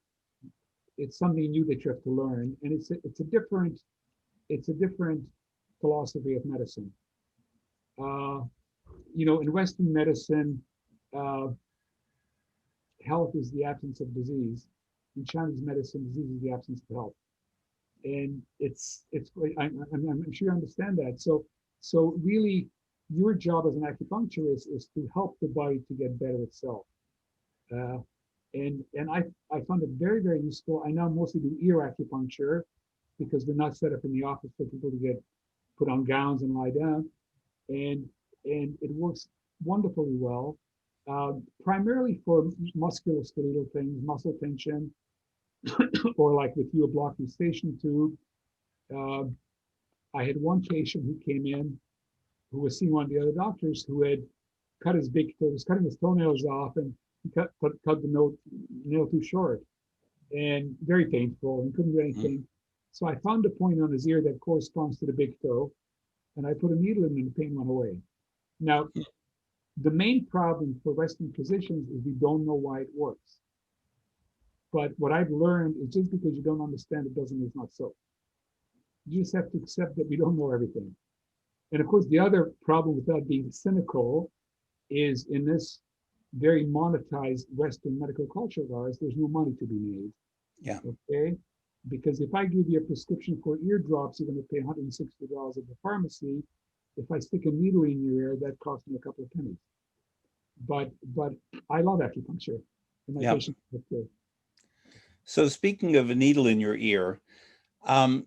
it's something new that you have to learn, and it's a different philosophy of medicine. Uh, in Western medicine, uh, health is the absence of disease. In Chinese medicine, disease is the absence of health, and I'm sure you understand that. So really, your job as an acupuncturist is to help the body to get better itself. Uh, and I found it very, very useful. I now mostly do ear acupuncture because we're not set up in the office for people to get put on gowns and lie down, and it works wonderfully well. Primarily for musculoskeletal things, muscle tension, or like with you, a blocked eustachian tube. Uh, I had one patient who came in who was seeing one of the other doctors who had cut his big toe, was cutting his toenails off, and he cut the nail too short, and very painful, and couldn't do Mhm. anything. So I found a point on his ear that corresponds to the big toe, and I put a needle in, and the pain went away. Now, the main problem for Western physicians is we don't know why it works. But what I've learned is just because you don't understand it doesn't mean it's not so. You just have to accept that we don't know everything. And of course, the other problem without being cynical is in this very monetized Western medical culture of ours, there's no money to be made. Yeah. Okay. Because if I give you a prescription for eardrops, you're going to pay $160 at the pharmacy. If I stick a needle in your ear, that costs me a couple of pennies. But I love acupuncture, and my Yeah. patients look good. So speaking of a needle in your ear, um,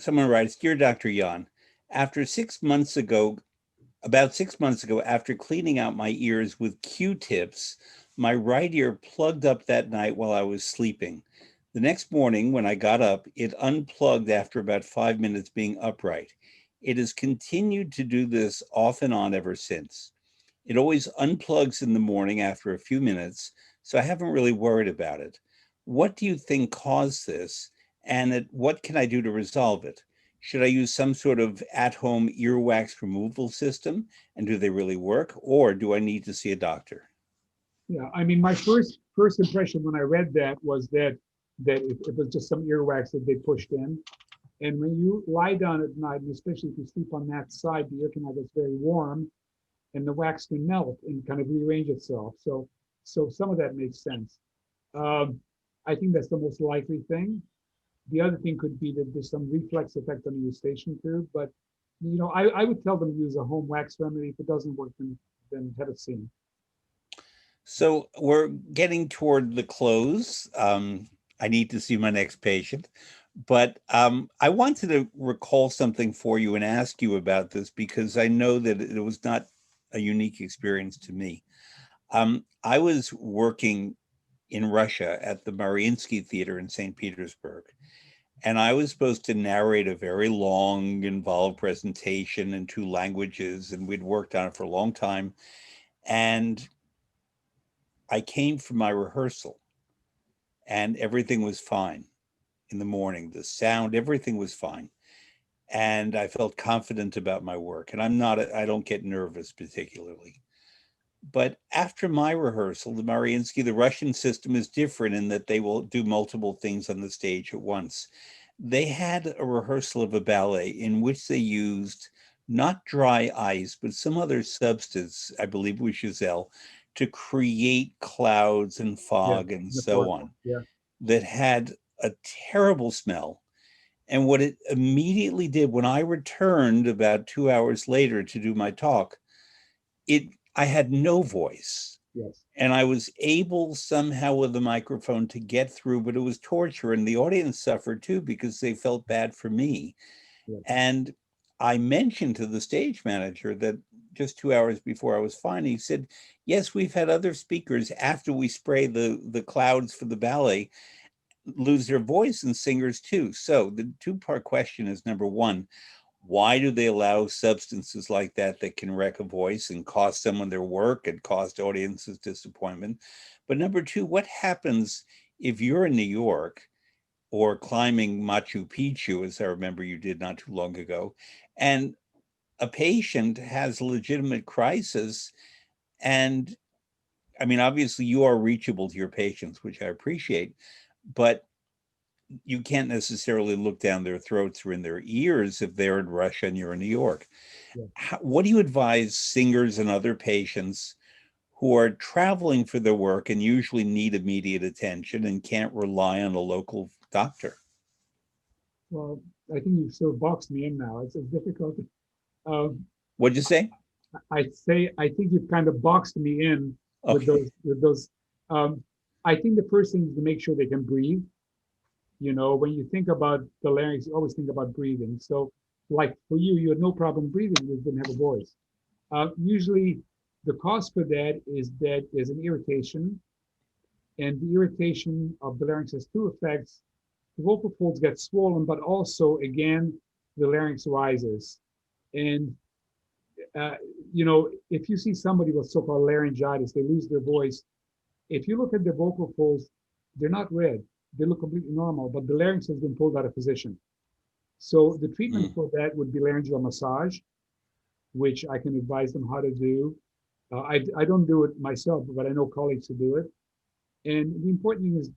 someone writes, Dear Dr. Jahn, after 6 months ago, about 6 months ago, after cleaning out my ears with Q-tips, my right ear plugged up that night while I was sleeping. The next morning, when I got up, it unplugged after about 5 minutes being upright. It has continued to do this off and on ever since. It always unplugs in the morning after a few minutes, so I haven't really worried about it. What do you think caused this, and what can I do to resolve it? Should I use some sort of at-home earwax removal system, and do they really work, or do I need to see a doctor? Yeah, I mean, my first impression when I read that was that it was just some earwax that they pushed in. And when you lie down at night, and especially if you sleep on that side, the ear canal gets very warm, and the wax can melt and kind of rearrange itself. So some of that makes sense. Um, I think that's the most likely thing. The other thing could be that there's some reflex effect on the eustachian tube, but I would tell them to use a home wax remedy. If it doesn't work, then have it seen. So we're getting toward the close. I need to see my next patient. But I wanted to recall something for you and ask you about this because I know that it was not a unique experience to me. I was working in Russia at the Mariinsky Theater in St. Petersburg, and I was supposed to narrate a very long, involved presentation in two languages, and we'd worked on it for a long time. And I came for my rehearsal, and everything was fine in the morning. The sound, everything was fine. And I felt confident about my work. And I don't get nervous particularly. But after my rehearsal, the Mariinsky, the Russian system is different in that they will do multiple things on the stage at once. They had a rehearsal of a ballet in which they used not dry ice, but some other substance, I believe it was Giselle, to create clouds and Yeah, fog and the so fog. on, Yeah, that had a terrible smell. And what it immediately did when I returned about 2 hours later to do my talk, it I had no voice. yes, And I was able somehow with the microphone to get through, but it was torture. And the audience suffered too because they felt bad for me. yes. And I mentioned to the stage manager that just 2 hours before I was fine, he said, yes, we've had other speakers after we spray the clouds for the ballet lose their voice, and singers too. So the two-part question is, number one, why do they allow substances like that can wreck a voice and cost someone their work and cost audiences disappointment? But number two, what happens if you're in New York or climbing Machu Picchu, as I remember you did not too long ago, and a patient has a legitimate crisis? And I mean, obviously you are reachable to your patients, which I appreciate, but you can't necessarily look down their throats or in their ears if they're in Russia and you're in New York. Yeah. What do you advise singers and other patients who are traveling for their work and usually need immediate attention and can't rely on a local doctor? Well, I think you've sort of boxed me in now. It's difficult. Um, What'd you say? I think you've kind of boxed me in with Okay. those. Um, I think the person needs to make sure they can breathe. You know, when you think about the larynx, you always think about breathing. So, like for you, you had no problem breathing, you didn't have a voice. Usually, the cause for that is that there's an irritation, and the irritation of the larynx has two effects. The vocal folds get swollen, but also, again, the larynx rises. And uh, you know, if you see somebody with so-called laryngitis, they lose their voice. If you look at the vocal folds, they're not red. They look completely normal, but the larynx has been pulled out of position. So the treatment Mm. for that would be laryngeal massage, which I can advise them how to do. I don't do it myself, but I know colleagues who do it. And the important thing is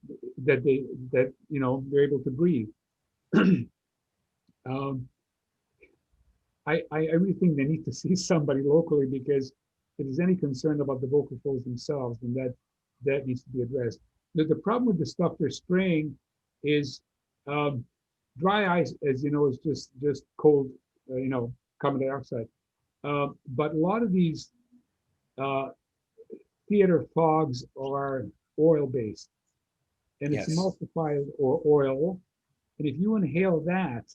that they're able to breathe. um, I really think they need to see somebody locally because if there's any concern about the vocal folds themselves, then that needs to be addressed. The problem with the stuff they're spraying is um, dry ice, as you know, is just cold, carbon dioxide. But a lot of these uh, theater fogs are oil based, and it's Yes. emulsified or oil. And if you inhale that,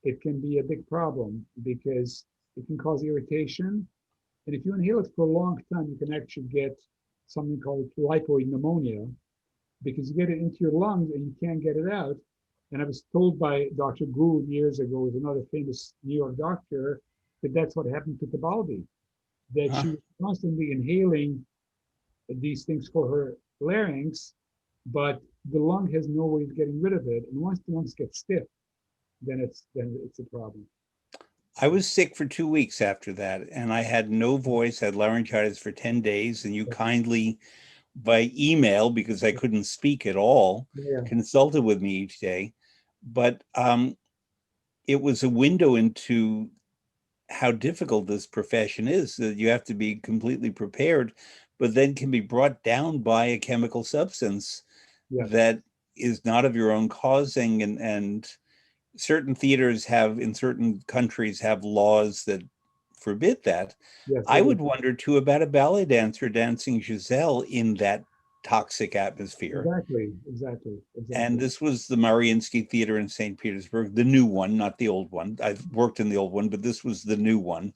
it can be a big problem because it can cause irritation. And if you inhale it for a long time, you can actually get something called lipoid pneumonia because you get it into your lungs and you can't get it out. And I was told by Dr. Gould years ago, with another famous New York doctor, that that's what happened to Tibaldi, that Huh? she was constantly inhaling these things for her larynx, but the lung has no way of getting rid of it. And once the lungs get stiff, then it's a problem. I was sick for 2 weeks after that, and I had no voice, I had laryngitis for 10 days, and you kindly, by email, because I couldn't speak at all, Yeah, consulted with me each day. But it was a window into how difficult this profession is, that you have to be completely prepared, but then can be brought down by a chemical substance yes, that is not of your own causing. And certain theaters have, in certain countries, have laws that forbid that. yes, I there is. would wonder too about a ballet dancer dancing Giselle in that toxic atmosphere. Exactly. And this was the Mariinsky Theater in St. Petersburg, the new one, not the old one. I've worked in the old one, but this was the new one.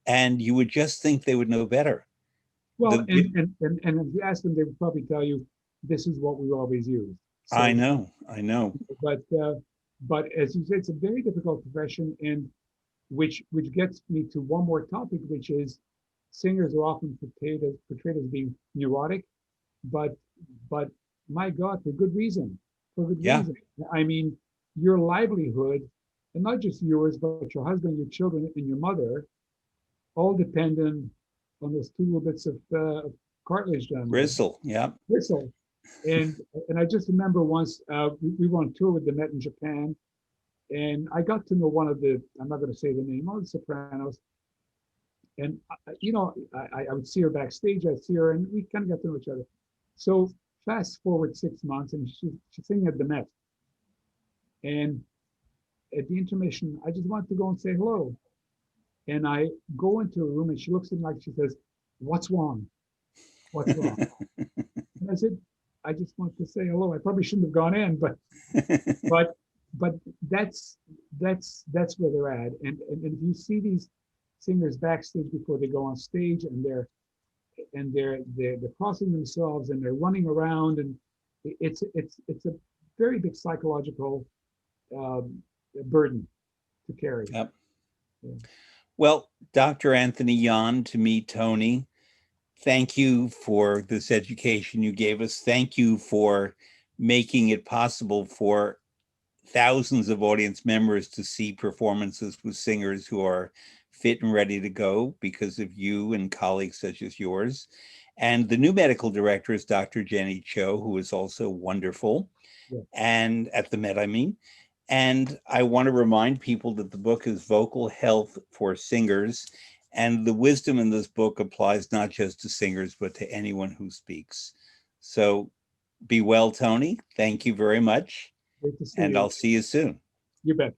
And you would just think they would know better. Well, The and if you ask them, they would probably tell you this is what we always use. I So, know, I know. but uh, but as you said, it's a very difficult profession, and which gets me to one more topic, which is singers are often portrayed as being neurotic, but but my God, for good reason, for good Yeah, reason. I mean, your livelihood, and not just yours, but your husband, your children, and your mother, all dependent on those two little bits of cartilage on the Gristle. Yeah. whistle. And and I just remember once we were on tour with the Met in Japan, and I got to know one of the, I'm not going to say the name, of the sopranos. And I would see her backstage. I'd see her, and we kind of got to know each other. So fast forward 6 months, and she's singing at the Met. And at the intermission, I just wanted to go and say hello. And I go into a room, and she looks at me like she says, "What's wrong? What's wrong?" And I said, "I just want to say hello. I probably shouldn't have gone in, but but that's where they're at. And if you see these singers backstage before they go on stage, and they're crossing themselves, and they're running around, and it's a very big psychological um, burden to carry. Yep. Yeah. Well, Dr. Anthony Jahn, to me, Tony, thank you for this education you gave us. Thank you for making it possible for thousands of audience members to see performances with singers who are fit and ready to go because of you and colleagues such as yours. And the new medical director is Dr. Jenny Cho, who is also wonderful, Yeah. and at the Met, I mean. And I want to remind people that the book is Vocal Health for Singers. And the wisdom in this book applies not just to singers, but to anyone who speaks. So be well, Tony. Thank you very much. Great to see And you. I'll see you soon. You bet.